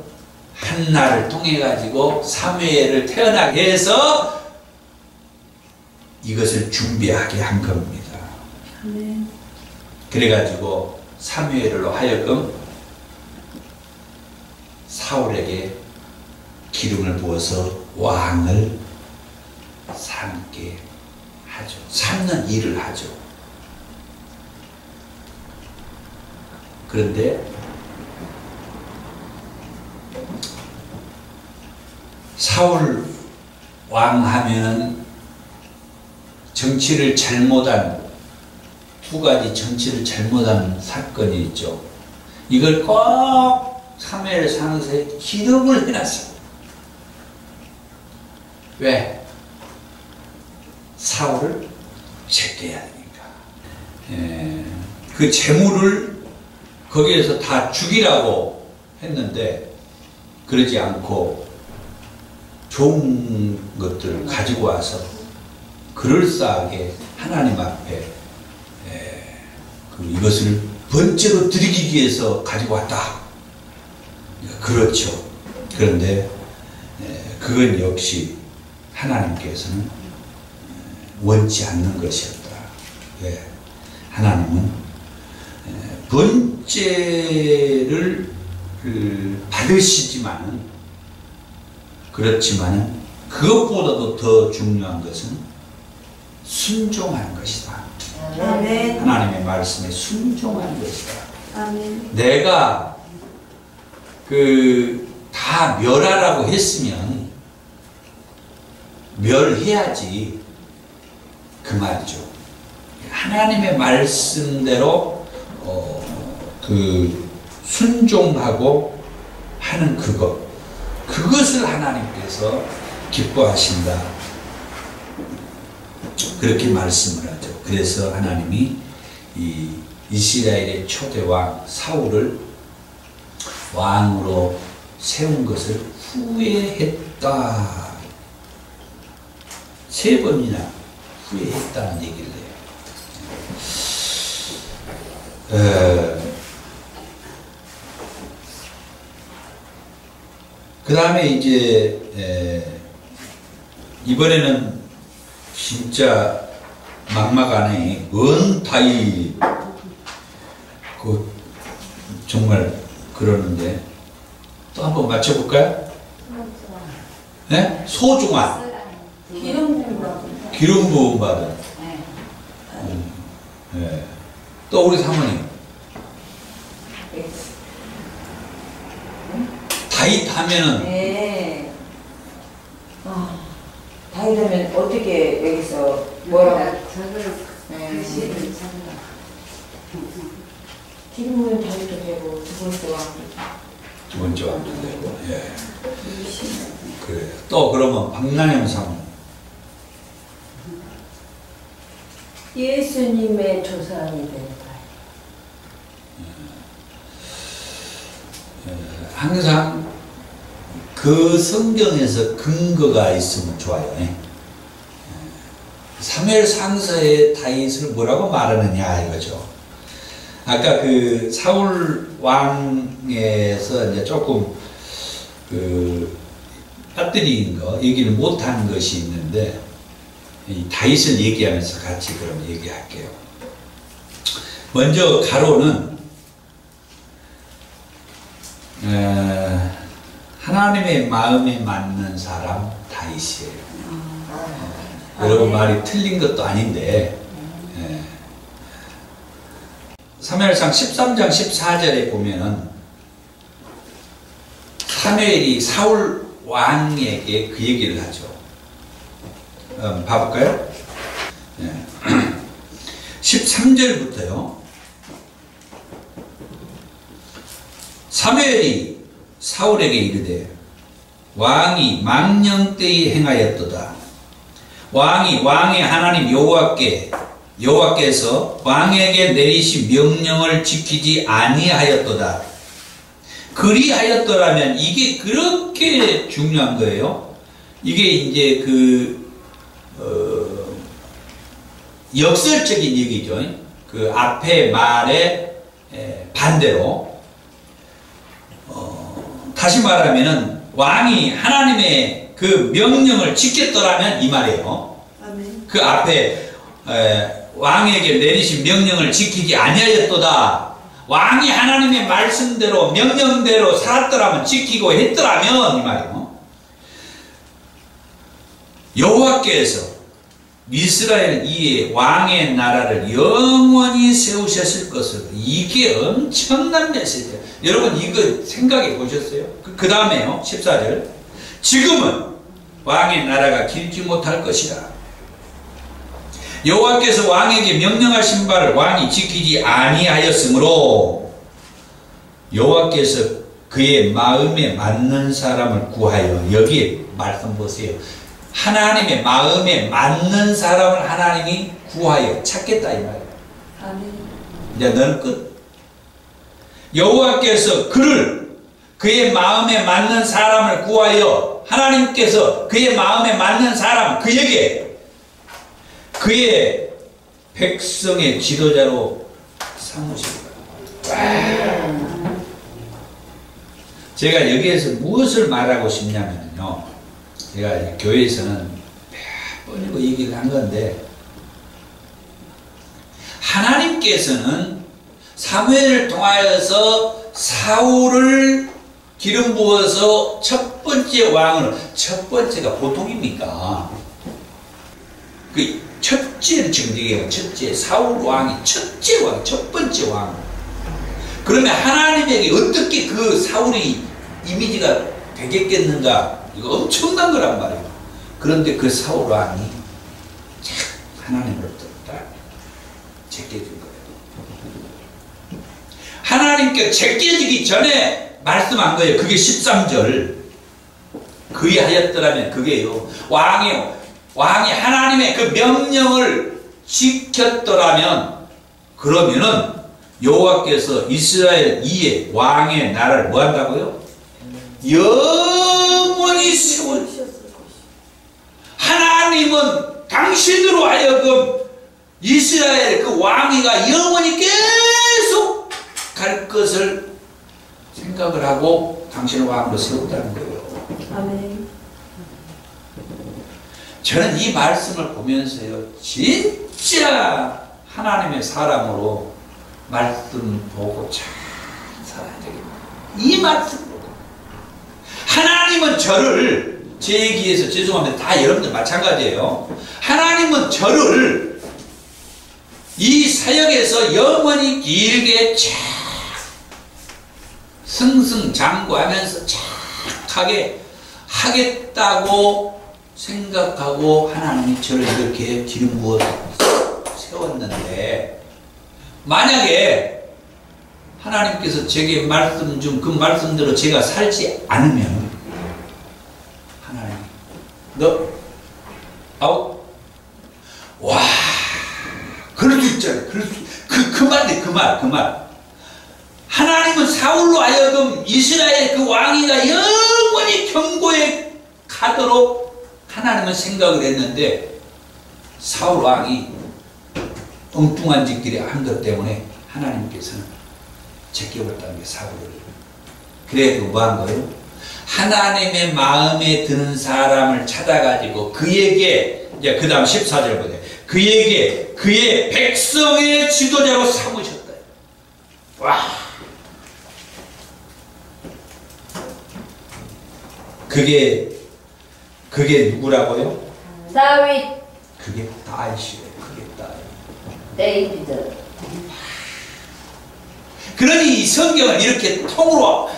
한나를 통해 가지고 사무엘을 태어나게 해서 이것을 준비하게 한 겁니다. 그래가지고 사무엘로 하여금 사울에게 기름을 부어서 왕을 삼게 하죠. 삼는 일을 하죠. 그런데 사울 왕 하면은 정치를 잘못한, 두 가지 정치를 잘못한 사건이 있죠. 이걸 꼭 사무엘 상서에 기록을 해놨어요. 왜? 사울을 제껴야 되니까. 그 재물을 거기에서 다 죽이라고 했는데 그러지 않고 좋은 것들을 가지고 와서 그럴싸하게 하나님 앞에 이것을 번째로 드리기 위해서 가지고 왔다. 그렇죠. 그런데 그건 역시 하나님께서는 원치 않는 것이었다. 왜? 하나님은 번째를 받으시지만은, 그렇지만은 그것보다도 더 중요한 것은 순종하는 것이다. 아멘. 하나님의 말씀에 순종하는 것이다. 아멘. 내가 다 멸하라고 했으면 멸해야지, 그 말이죠. 하나님의 말씀대로 순종하고 하는 그것을 하나님께서 기뻐하신다. 그렇게 말씀을 하죠. 그래서 하나님이 이 이스라엘의 초대왕 사울을 왕으로 세운 것을 후회했다. 3번이나 후회했다는 얘기를 해요. 그 다음에 이제 이번에는 진짜 막막하네. 은타이 정말 그러는데 또 한번 맞춰볼까요? 네? 소중한 기름 부음 받은. 네. 또 우리 사모님 다윗 하면은 다윗 하면 어떻게 여기서 뭐라고? 저는 글씨를 찾나. 기름 부음 다윗도 되고 두 번째 왕도 두 번째 왕도 되고. 예. 그래. 또 그러면 박난영 사모님. 예수님의 조상이 된다. 항상 그 성경에서 근거가 있으면 좋아요. 사무엘 상서의 다윗을 뭐라고 말하느냐 이거죠. 아까 그 사울 왕에서 이제 조금 그 빠뜨린 거 얘기를 못한 것이 있는데 이 다윗을 얘기하면서 같이 그럼 얘기할게요. 먼저 가로는 하나님의 마음에 맞는 사람 다윗이에요. 여러분 말이 틀린 것도 아닌데 사무엘상 13장 14절에 보면은 사무엘이 사울 왕에게 그 얘기를 하죠. 봐볼까요? 13절부터요. 사무엘이 사울에게 이르되 왕이 망령 때에 행하였도다. 왕이 왕의 하나님 여호와께서 왕에게 내리신 명령을 지키지 아니하였도다. 그리하였더라면 이게 그렇게 중요한 거예요. 이게 이제 역설적인 얘기죠. 그 앞에 말의 반대로 다시 말하면은 왕이 하나님의 그 명령을 지켰더라면 이 말이에요. 그 앞에 왕에게 내리신 명령을 지키지 아니하였도다. 왕이 하나님의 말씀대로 명령대로 살았더라면 지키고 했더라면 이 말이에요. 여호와께서 이스라엘 위에 왕의 나라를 영원히 세우셨을 것으로. 이게 엄청난 메시지예요. 여러분 이거 생각해 보셨어요? 그 다음에요 14절 지금은 왕의 나라가 길지 못할 것이라. 여호와께서 왕에게 명령하신 바를 왕이 지키지 아니하였으므로 여호와께서 그의 마음에 맞는 사람을 구하여. 여기에 말씀 보세요. 하나님의 마음에 맞는 사람을 하나님이 구하여 찾겠다 이 말이에요. 아멘. 이제 너는 끝. 여호와께서 그의 마음에 맞는 사람을 구하여 하나님께서 그의 마음에 맞는 사람 그에게 그의 백성의 지도자로 삼으실 거예요. 제가 여기에서 무엇을 말하고 싶냐면요. 제가 교회에서는 몇 번이고 얘기를 한 건데 하나님께서는 사무엘을 통하여서 사울을 기름 부어서 첫 번째 왕을, 첫 번째가 보통입니까? 그 첫째를 지금 얘기해요. 첫째 사울 왕이 첫째 왕, 첫 번째 왕. 그러면 하나님에게 어떻게 그 사울이 이미지가 되겠겠는가? 이거 엄청난 거란 말이에요. 그런데 그 사울 왕이 하나님으로부터 딱 제껴진 거예요. 하나님께 제껴지기 전에 말씀한 거예요. 그게 13절. 그리하였더라면 그게요. 왕이 하나님의 그 명령을 지켰더라면 그러면은 여호와께서 이스라엘 위에 왕의 나라를 뭐 한다고요? 영원히 세워주셨을 것이요. 하나님은 당신으로 하여금 이스라엘 그 왕위가 영원히 계속 갈 것을 생각을 하고 당신을 왕으로 세웠다는 거예요. 아멘. 저는 이 말씀을 보면서요, 진짜 하나님의 사람으로 말씀 보고 잘 살아야 되겠다. 이 말씀 보고. 하나님은 저를, 제 얘기에서 죄송합니다. 다 여러분들 마찬가지예요. 하나님은 저를 이 사역에서 영원히 길게 쫙 승승장구하면서 착하게 하겠다고 생각하고 하나님이 저를 이렇게 기름 부어서 세웠는데 만약에 하나님께서 제게 말씀 중 그 말씀대로 제가 살지 않으면 하나님 너 아웃 와 그럴 수 있잖아요. 그럴 수 그 말인데 그 말 하나님은 사울로 하여금 이스라엘 그 왕위가 영원히 경고에 가도록 하나님은 생각을 했는데 사울 왕이 엉뚱한 짓들이 한 것 때문에 하나님께서는 제껴버렸다는 게 사울을. 그래도 뭐 한 거예요? 하나님의 마음에 드는 사람을 찾아가지고 그에게, 이제 그 다음 14절 보세요. 그에게 그의 백성의 지도자로 삼으셨다. 와! 그게 누구라고요? 다윗. 그게 다윗이에요. 그게 다윗. 데이비드. 그러니 이 성경을 이렇게 통으로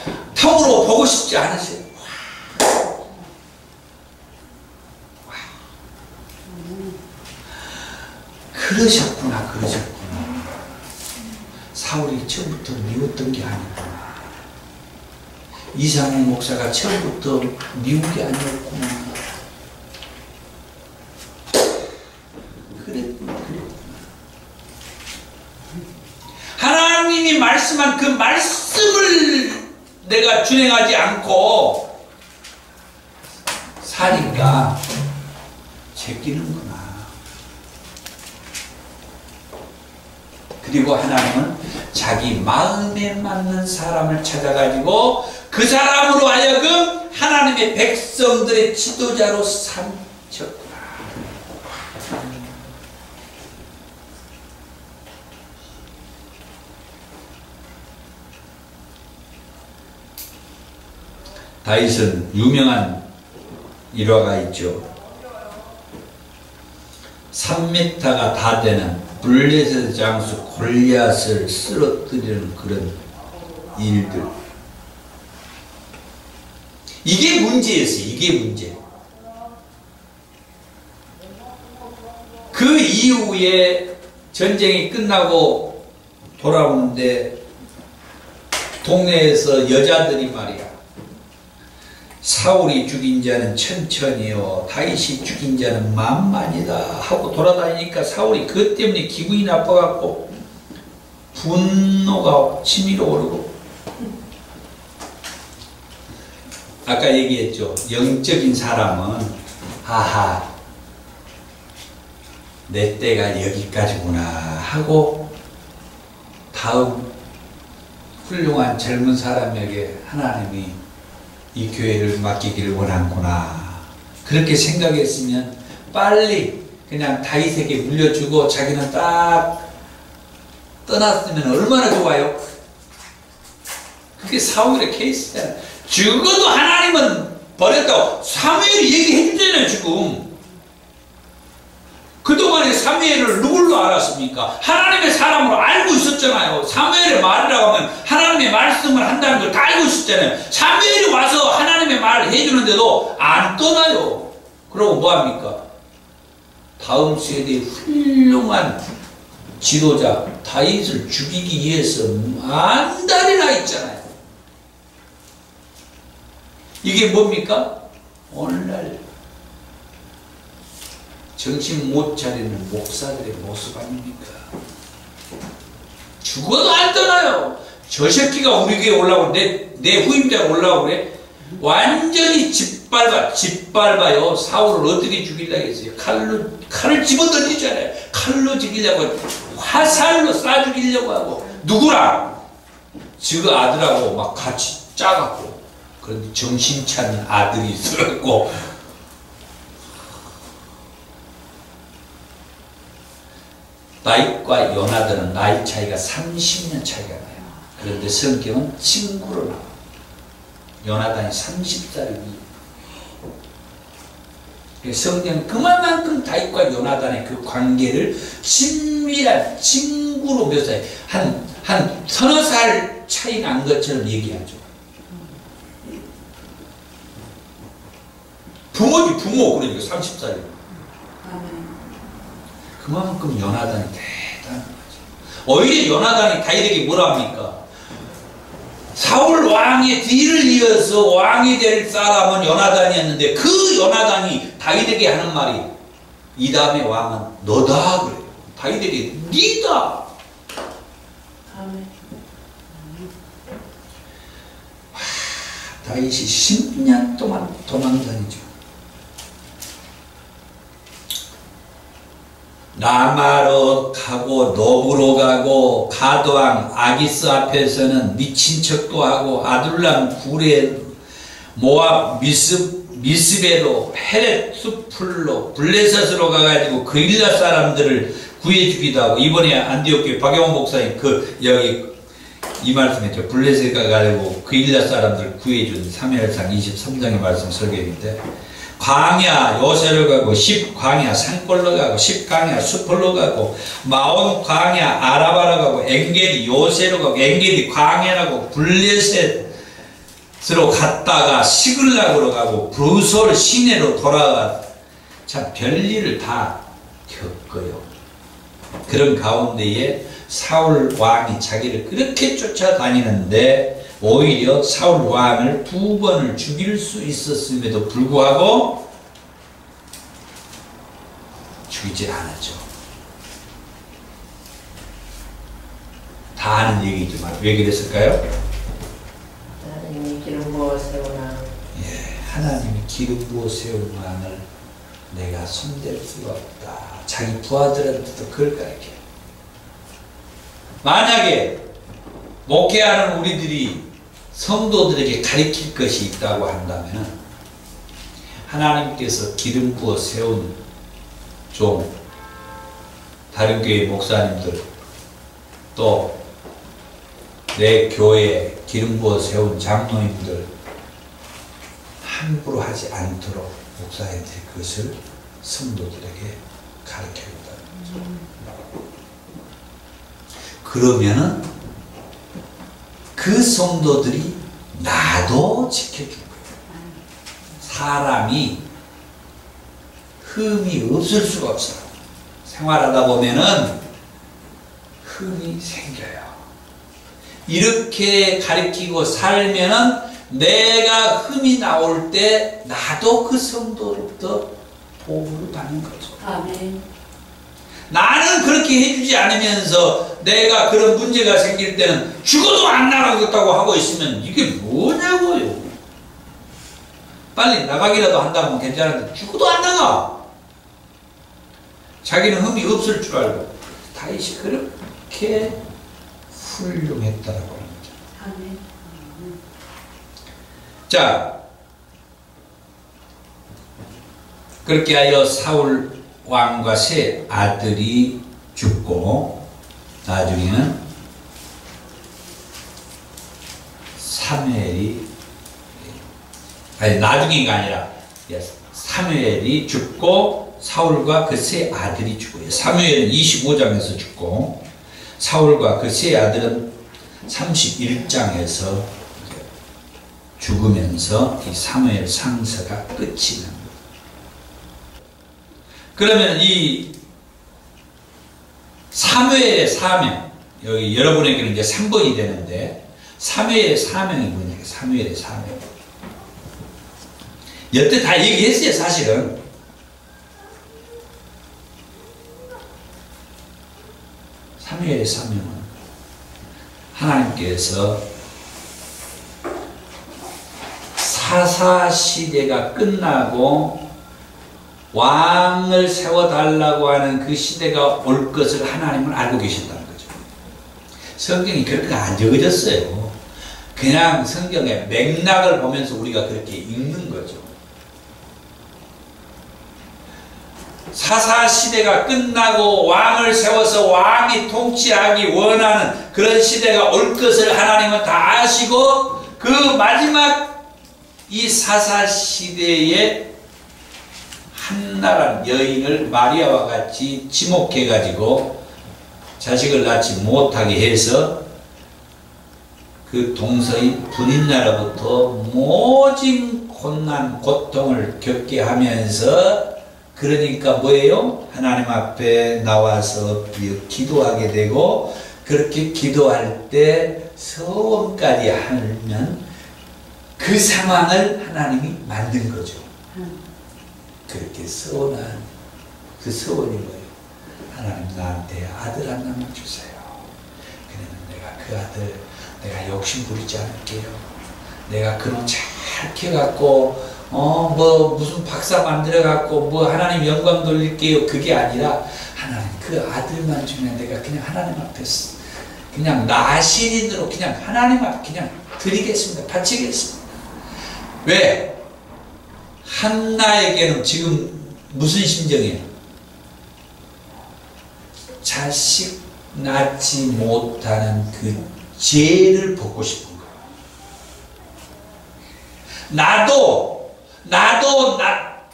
보고 싶지 않으세요? 그러셨구나. 사울이 처음부터 미웠던 게 아니구나. 이상훈 목사가 처음부터 미운 게 아니었구나. 그랬구나. 하나님이 말씀한 그 말씀을 내가 준행하지 않고 사니까 제끼는구나. 그리고 하나님은 자기 마음에 맞는 사람을 찾아가지고 그 사람으로 하여금 하나님의 백성들의 지도자로 삼셨구나. 다윗은 유명한 일화가 있죠. 3m가 다 되는 블레셋 장수 골리앗을 쓰러뜨리는 그런 일들. 이게 문제였어요. 이게 문제. 그 이후에 전쟁이 끝나고 돌아오는데 동네에서 여자들이 말이야, 사울이 죽인 자는 천천히요, 다윗이 죽인 자는 만만이다 하고 돌아다니니까 사울이 그것 때문에 기분이 나빠갖고 분노가 치밀어 오르고, 아까 얘기했죠. 영적인 사람은 아하, 내 때가 여기까지구나 하고 다음 훌륭한 젊은 사람에게 하나님이 이 교회를 맡기기를 원하구나, 그렇게 생각했으면 빨리 그냥 다윗에게 물려주고 자기는 딱 떠났으면 얼마나 좋아요. 그게 사울의 케이스잖아요. 죽어도 하나님은 버렸다고 사무엘이 얘기해 주잖아요. 지금 그동안에 사무엘을 누굴로 알았습니까? 하나님의 사람으로 알고 있었잖아요. 사무엘의 말이라고 하면 하나님의 말씀을 한다는 걸 다 알고 있었잖아요. 사무엘이 와서 하나님의 말을 해주는데도 안 떠나요. 그러고 뭐합니까? 다음 세대의 훌륭한 지도자 다윗을 죽이기 위해서 안달이나 있잖아요. 이게 뭡니까? 오늘날 정신 못 차리는 목사들의 모습 아닙니까? 죽어도 안 떠나요. 저 새끼가 우리 교회에 올라오고 내 후임자가 올라오고 그래? 완전히 짓밟아요. 사울을 어떻게 죽이려고 했어요? 칼을 집어던지잖아요. 칼로 죽이려고, 화살로 쏴 죽이려고 하고, 누구랑? 그 아들하고 막 같이 짜갖고, 그런데 정신 차린 아들이 있어갖고, 다윗과 요나단은 나이 차이가 30년 차이가 나요. 그런데 성경은 친구로 나와요. 요나단이 30살 위. 성경은 그만큼 다윗과 요나단의 그 관계를 친밀한 친구로 묘사해. 한 서너 살 차이 난 것처럼 얘기하죠. 부모지 부모. 그러니까 30살이에요. 그만큼 요나단이 대단한 거죠. 오히려 요나단이 다윗에게 뭐라 합니까? 사울 왕의 뒤를 이어서 왕이 될 사람은 요나단이었는데 그 요나단이 다윗에게 하는 말이 이 다음에 왕은 너다 그래요. 다윗에게 니다. 다윗이 10년 동안 도망다니죠. 라마로 가고 노브로 가고 가드왕 아기스 앞에서는 미친 척도 하고 아둘람 굴에 모압 미스베로 헤렛 수풀로 블레셋으로 가가지고 그 일라 사람들을 구해주기도 하고, 이번에 안디옥교회 박영원 목사님 여기 이 말씀했죠. 블레셋 가가지고 그 일라 사람들을 구해준 사무엘상 23장의 말씀 설교인데, 광야 요새로 가고 10광야 산골로 가고 10광야 수풀로 가고 마온 광야 아라바로 가고 엔게디 요새로 가고 엔게디 광야라고 블레셋으로 갔다가 시글락으로 가고 브루솔 시내로 돌아가, 참 별일을 다 겪어요. 그런 가운데에 사울 왕이 자기를 그렇게 쫓아다니는데 오히려 사울 왕을 2번을 죽일 수 있었음에도 불구하고 죽이지 않았죠. 다 아는 얘기지만 왜 그랬을까요? 하나님이 기름 부어 세운 왕. 예, 하나님이 기름 부어 세운 왕을 내가 손댈 수가 없다. 자기 부하들한테도 그걸 가르쳐요. 만약에 목회하는 우리들이 성도들에게 가르칠 것이 있다고 한다면, 하나님께서 기름 부어 세운 종, 다른 교회 목사님들, 또 내 교회에 기름 부어 세운 장로님들 함부로 하지 않도록 목사님들이 그것을 성도들에게 가르쳐준다. 그러면은 그 성도들이 나도 지켜줄 거예요. 사람이 흠이 없을 수가 없어요. 생활하다 보면은 흠이 생겨요. 이렇게 가르치고 살면은 내가 흠이 나올 때 나도 그 성도로부터 보호를 받는 거죠. 아멘. 나는 그렇게 해주지 않으면서 내가 그런 문제가 생길 때는 죽어도 안 나가겠다고 하고 있으면 이게 뭐냐고요. 빨리 나가기라도 한다면 괜찮은데 죽어도 안 나가. 자기는 흠이 없을 줄 알고. 다윗이 그렇게 훌륭했다라고 하는 거죠. 아멘. 자, 그렇게 하여 사울 왕과 세 아들이 죽고, 나중에는 사무엘이, 아니 나중에가 아니라 사무엘이 죽고 사울과 그 세 아들이 죽어요. 사무엘은 25장에서 죽고 사울과 그 세 아들은 31장에서 죽으면서 이 사무엘 상서가 끝이 납니다. 그러면 이 사무엘의 사명, 여기 여러분에게는 이제 3번이 되는데, 사무엘의 사명이 뭐냐? 사무엘의 사명. 여태 다 얘기했어요, 사실은. 사무엘의 사명은 하나님께서 사사시대가 끝나고 왕을 세워달라고 하는 그 시대가 올 것을 하나님은 알고 계신다는 거죠. 성경이 그렇게 안 적어졌어요. 그냥 성경의 맥락을 보면서 우리가 그렇게 읽는 거죠. 사사시대가 끝나고 왕을 세워서 왕이 통치하기 원하는 그런 시대가 올 것을 하나님은 다 아시고, 그 마지막 이 사사시대에 한나란 여인을 마리아와 같이 지목해가지고 자식을 낳지 못하게 해서 그 동서인 분인나라부터 모진 고난 고통을 겪게 하면서, 그러니까 뭐예요? 하나님 앞에 나와서 기도하게 되고, 그렇게 기도할 때 서원까지 하면 그 상황을 하나님이 만든 거죠. 그렇게 서원한 그 서원이 뭐예요? 하나님 나한테 아들 하나만 주세요. 그러면 내가 그 아들 내가 욕심 부리지 않을게요. 내가 그놈 잘 착해갖고 뭐 무슨 박사 만들어갖고 뭐 하나님 영광 돌릴게요. 그게 아니라 하나님 그 아들만 주면 내가 그냥 하나님 앞에서 그냥 나신인으로 그냥 하나님 앞에 그냥 드리겠습니다. 바치겠습니다. 왜? 한나에게는 지금 무슨 심정이에요? 자식 낳지 못하는 그 죄를 벗고 싶은 거예요. 나도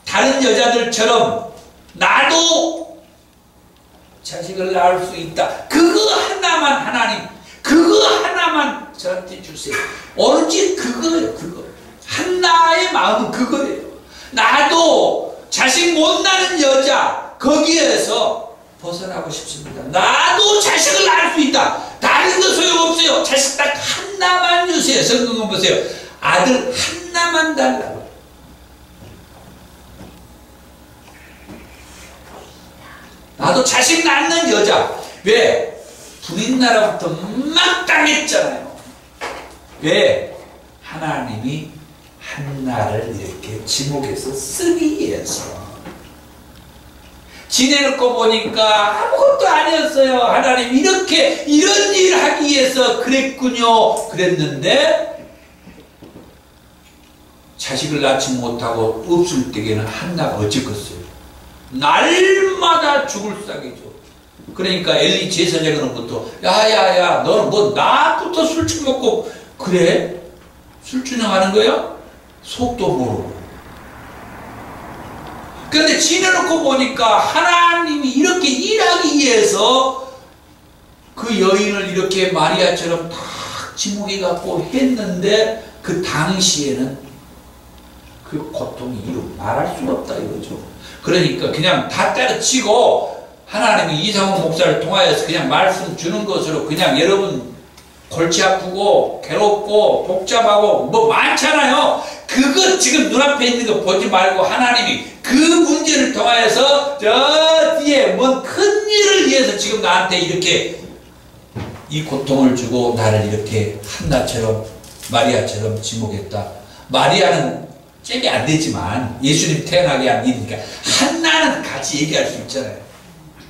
다른 여자들처럼 나도 자식을 낳을 수 있다. 그거 하나만 하나님, 그거 하나만 저한테 주세요. 오로지 그거예요. 그거. 한나의 마음은 그거예요. 나도 자식 못 낳는 여자 거기에서 벗어나고 싶습니다. 나도 자식을 낳을 수 있다. 다른 거 소용없어요. 자식 딱 하나만 주세요. 성경을 보세요. 아들 하나만 달라고. 나도 자식 낳는 여자. 왜? 불인나라부터 막 당했잖아요. 왜? 하나님이 한나를 이렇게 지목해서 쓰기 위해서. 지내놓고 보니까 아무것도 아니었어요. 하나님 이렇게 이런 일을 하기 위해서 그랬군요. 그랬는데 자식을 낳지 못하고 없을 때에는 한나가 어찌겠어요. 날마다 죽을 싹이죠. 그러니까 엘리 제사장으로부터 야야야 너는 뭐 나부터 술 처먹고 그래? 술 주정하는 거야? 속도 모르고. 그런데 지내놓고 보니까 하나님이 이렇게 일하기 위해서 그 여인을 이렇게 마리아처럼 딱 지목해갖고 했는데 그 당시에는 그 고통이 이루 말할 수가 없다 이거죠. 그러니까 그냥 다 때려치고 하나님이 이상호 목사를 통하여서 그냥 말씀 주는 것으로 그냥 여러분 골치 아프고 괴롭고 복잡하고 뭐 많잖아요. 그거 지금 눈앞에 있는 거 보지 말고 하나님이 그 문제를 통하여서 저 뒤에 뭔 큰 일을 위해서 지금 나한테 이렇게 이 고통을 주고 나를 이렇게 한나처럼 마리아처럼 지목했다. 마리아는 잽이 안 되지만 예수님 태어나게 한 일이니까 한나는 같이 얘기할 수 있잖아요.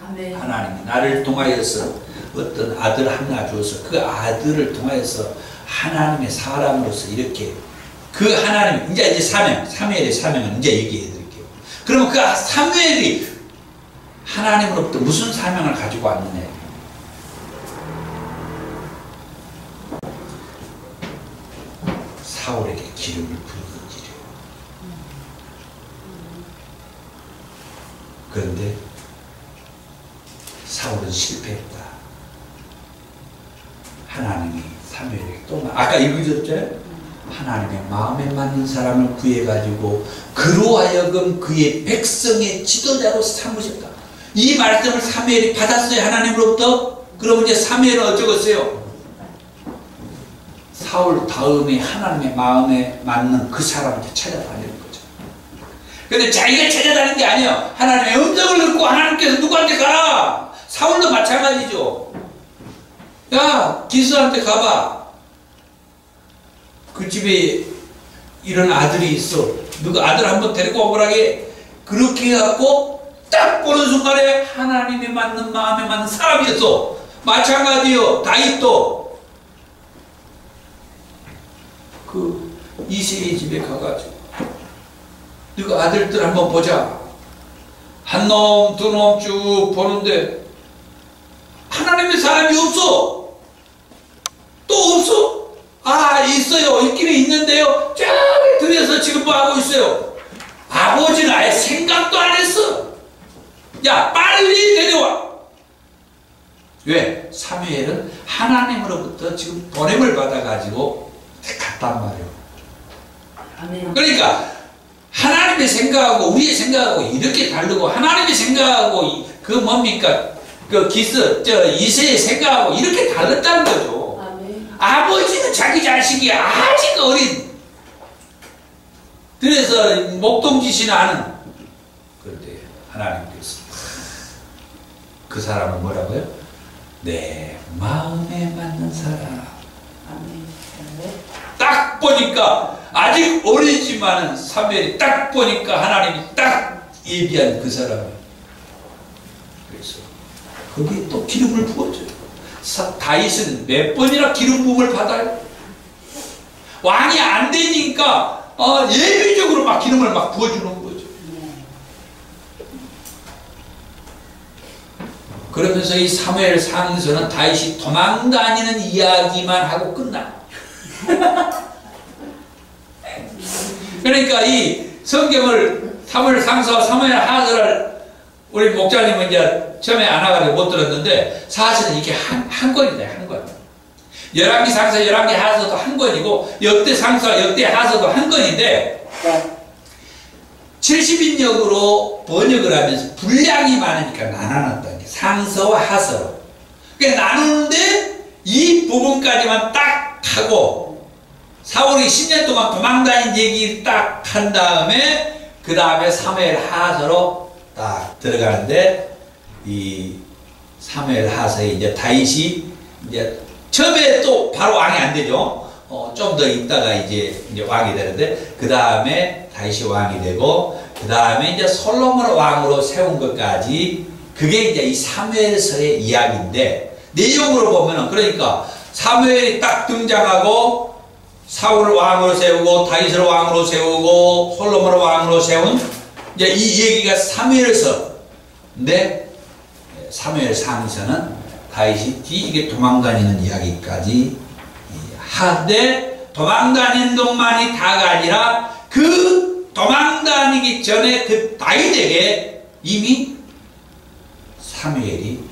아멘. 하나님이 나를 통하여서 어떤 아들 하나 주어서 그 아들을 통하여서 하나님의 사람으로서 이렇게 그 하나님 이제 사무엘의 사명은 이제 얘기해 드릴게요. 그러면 그 사무엘이 하나님으로부터 무슨 사명을 가지고 왔느냐? 사울에게 기름을 부르는 일이에요. 그런데 사울은 실패했다. 하나님이 사무엘에게 또 아까 읽으셨죠? 하나님의 마음에 맞는 사람을 구해가지고 그로 하여금 그의 백성의 지도자로 삼으셨다. 이 말씀을 사무엘이 받았어요. 하나님으로부터. 그러면 이제 사무엘은 어쩌겠어요? 사울 다음에 하나님의 마음에 맞는 그 사람한테 찾아다니는 거죠. 근데 자기가 찾아다니는 게 아니에요. 하나님의 음성을 듣고 하나님께서 누구한테 가라. 사울도 마찬가지죠. 야 기스한테 가봐. 그 집에 이런 아들이 있어. 누가 아들 한번 데리고 오라게. 그렇게 해갖고 딱 보는 순간에 하나님에 맞는 마음에 맞는 사람이었어. 마찬가지요. 다윗도 그 이새의 집에 가가지고 너가 아들들 한번 보자. 한 놈, 두 놈 쭉 보는데 하나님의 사람이 없어. 또 없어. 아 있어요. 있기는 있는데요. 저기 들여서 지금 뭐 하고 있어요. 아버지는 아예 생각도 안 했어. 야 빨리 내려와. 왜? 사무엘은 하나님으로부터 지금 보냄을 받아가지고 갔단 말이에요. 아멘. 그러니까 하나님의 생각하고 우리의 생각하고 이렇게 다르고 하나님의 생각하고 그 뭡니까? 그 이새의 생각하고 이렇게 다르다는 거죠. 아버지는 자기 자식이 아직 어린. 그래서 목동짓이나 하는. 그런데 하나님께서 그 사람은 뭐라고요? 내 마음에 맞는 사람. 아멘. 딱 보니까 아직 어리지만은 사무엘이 딱 보니까 하나님이 딱 예비한 그 사람이에요. 그래서 거기에 또 기름을 부어줘요. 다윗은 몇 번이나 기름 부음을 받아요. 왕이 안 되니까 예비적으로 막 기름을 막 부어주는 거죠. 그러면서 이 사무엘 상서는 다윗이 도망다니는 이야기만 하고 끝나요. 그러니까 이 성경을 사무엘 상서와 사무엘 하서를 우리 목자님은 이제 처음에 안 와가지고 못 들었는데 사실은 이게 한 권이다, 한 권. 열왕기 상서, 열왕기 하서도 한 권이고 역대 상서와 역대 하서도 한 권인데 70인역으로 번역을 하면서 분량이 많으니까 나눠놨다는 게 상서와 하서로. 그러니까 나누는데 이 부분까지만 딱 하고 사울이 10년 동안 도망다닌 얘기 딱 한 다음에 그 다음에 사무엘 하서로 딱 들어가는데 이 사무엘 하서에 이제 다윗이 이제 처음에 또 바로 왕이 안 되죠. 좀 더 있다가 이제 왕이 되는데 그 다음에 다윗이 왕이 되고 그 다음에 이제 솔로몬을 왕으로 세운 것까지 그게 이제 이 사무엘서의 이야기인데 내용으로 보면은 그러니까 사무엘이 딱 등장하고 사울을 왕으로 세우고 다윗을 왕으로 세우고 솔로몬을 왕으로 세운 이제 이 얘기가 사무엘서인데 사무엘 상서는 다윗이 뒤지게 도망다니는 이야기까지 하되 도망다니는 것만이 다가 아니라 그 도망다니기 전에 그 다윗에게 이미 사무엘이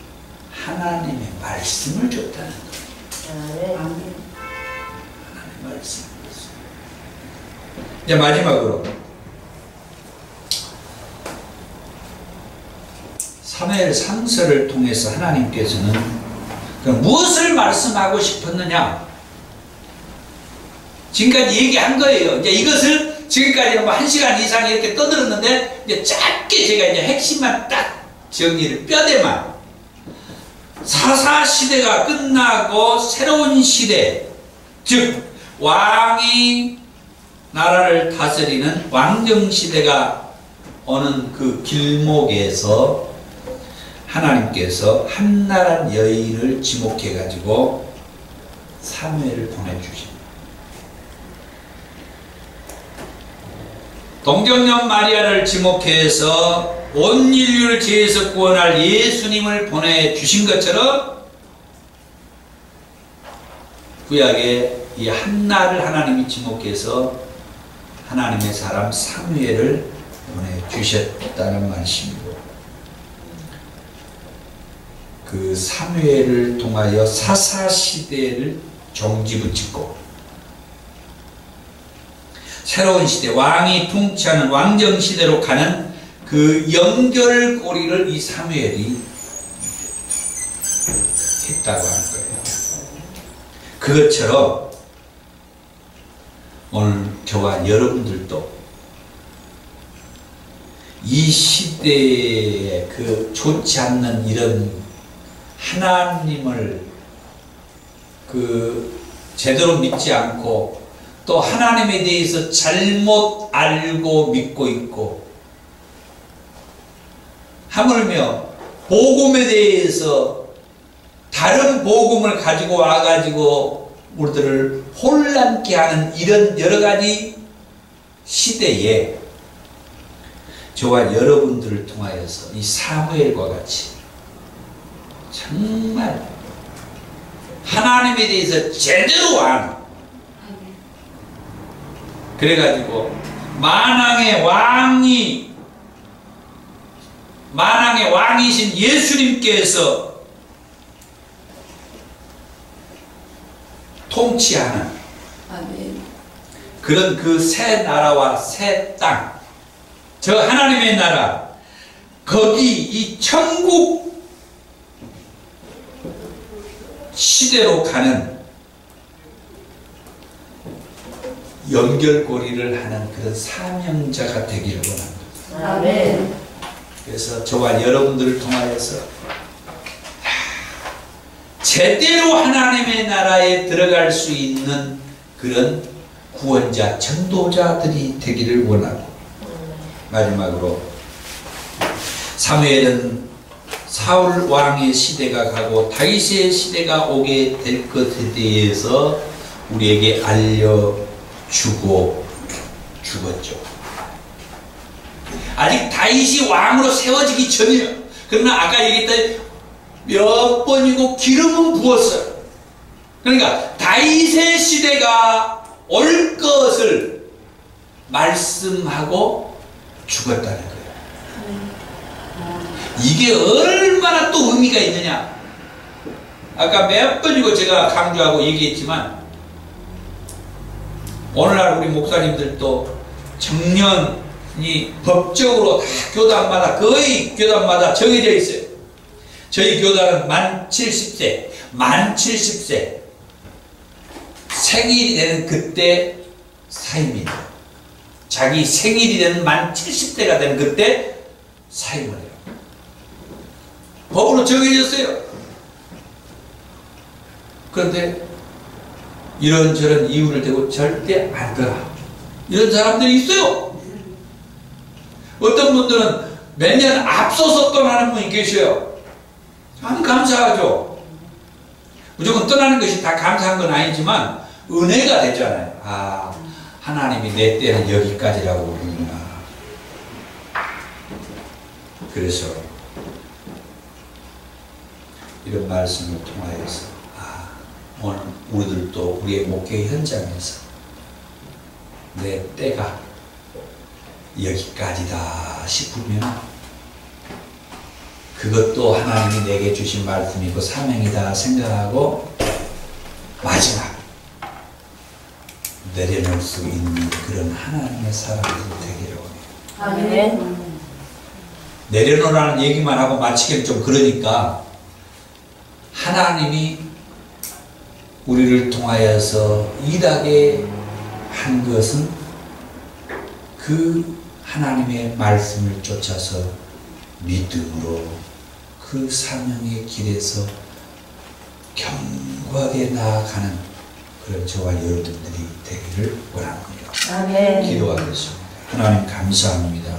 하나님의 말씀을 줬다는 거예요. 하나님의 말씀을 줬어요. 이제 마지막으로 사무엘 상서를 통해서 하나님께서는 무엇을 말씀하고 싶었느냐? 지금까지 얘기한 거예요. 이제 이것을 지금까지는 뭐 1시간 이상 이렇게 떠들었는데 이제 짧게 제가 이제 핵심만 딱 정리를 뼈대만. 사사 시대가 끝나고 새로운 시대, 즉 왕이 나라를 다스리는 왕정 시대가 오는 그 길목에서 하나님께서 한나란 여인을 지목해 가지고 사무엘을 보내주십니다. 동정녀 마리아를 지목해서 온 인류를 죄에서 구원할 예수님을 보내주신 것처럼 구약에 이 한나를 하나님이 지목해서 하나님의 사람 사무엘을 보내주셨다는 말씀이고 그 사무엘을 통하여 사사시대를 종지부짓고 새로운 시대, 왕이 통치하는 왕정시대로 가는 그 연결고리를 이 사무엘이 했다고 하는 거예요. 그것처럼 오늘 저와 여러분들도 이 시대에 그 좋지 않는 이런 하나님을 그 제대로 믿지 않고 또 하나님에 대해서 잘못 알고 믿고 있고 하물며 복음에 대해서 다른 복음을 가지고 와가지고 우리들을 혼란케 하는 이런 여러가지 시대에 저와 여러분들을 통하여서 이 사무엘과 같이 정말 하나님에 대해서 제대로 아는 그래가지고 만왕의 왕이신 예수님께서 통치하는 그런 그 새 나라와 새 땅, 저 하나님의 나라, 거기 이 천국 시대로 가는 연결고리를 하는 그런 사명자가 되기를 원합니다. 아멘. 그래서 저와 여러분들을 통하여서 제대로 하나님의 나라에 들어갈 수 있는 그런 구원자, 전도자들이 되기를 원하고, 마지막으로 사무엘은 사울 왕의 시대가 가고 다윗의 시대가 오게 될 것에 대해서 우리에게 알려주고 죽었죠. 아직 다윗이 왕으로 세워지기 전이에요. 그러나 아까 얘기했던 몇 번이고 기름은 부었어요. 그러니까 다윗의 시대가 올 것을 말씀하고 죽었다는 거예요. 이게 얼마나 또 의미가 있느냐. 아까 몇 번이고 제가 강조하고 얘기했지만 오늘날 우리 목사님들도 정년이 법적으로 다 교단마다 거의 교단마다 정해져 있어요. 저희 교단은 만 70세 생일이 되는 그때 사임이에요. 자기 생일이 되는 만 70세가 되는 그때 사임을 해요. 법으로 정해졌어요. 그런데 이런저런 이유를 대고 절대 안 떠나. 이런 사람들이 있어요. 어떤 분들은 몇 년 앞서서 떠나는 분이 계셔요. 참 감사하죠. 무조건 떠나는 것이 다 감사한 건 아니지만 은혜가 됐잖아요. 아, 하나님이 내 때는 여기까지라고 그러구나. 그래서 이런 말씀을 통하여서 오늘 우리들도 우리의 목회 현장에서 내 때가 여기까지다 싶으면 그것도 하나님이 내게 주신 말씀이고 사명이다 생각하고 마지막 내려놓을 수 있는 그런 하나님의 사람들이 되기를 원해요. 아멘. 내려놓으라는 얘기만 하고 마치기는 좀 그러니까 하나님이 우리를 통하여서 일하게 한 것은 그 하나님의 말씀을 쫓아서 믿음으로 그 사명의 길에서 견고하게 나아가는 그런 저와 여러분들이 되기를 원합니다. 아멘. 기도하겠습니다. 하나님 감사합니다.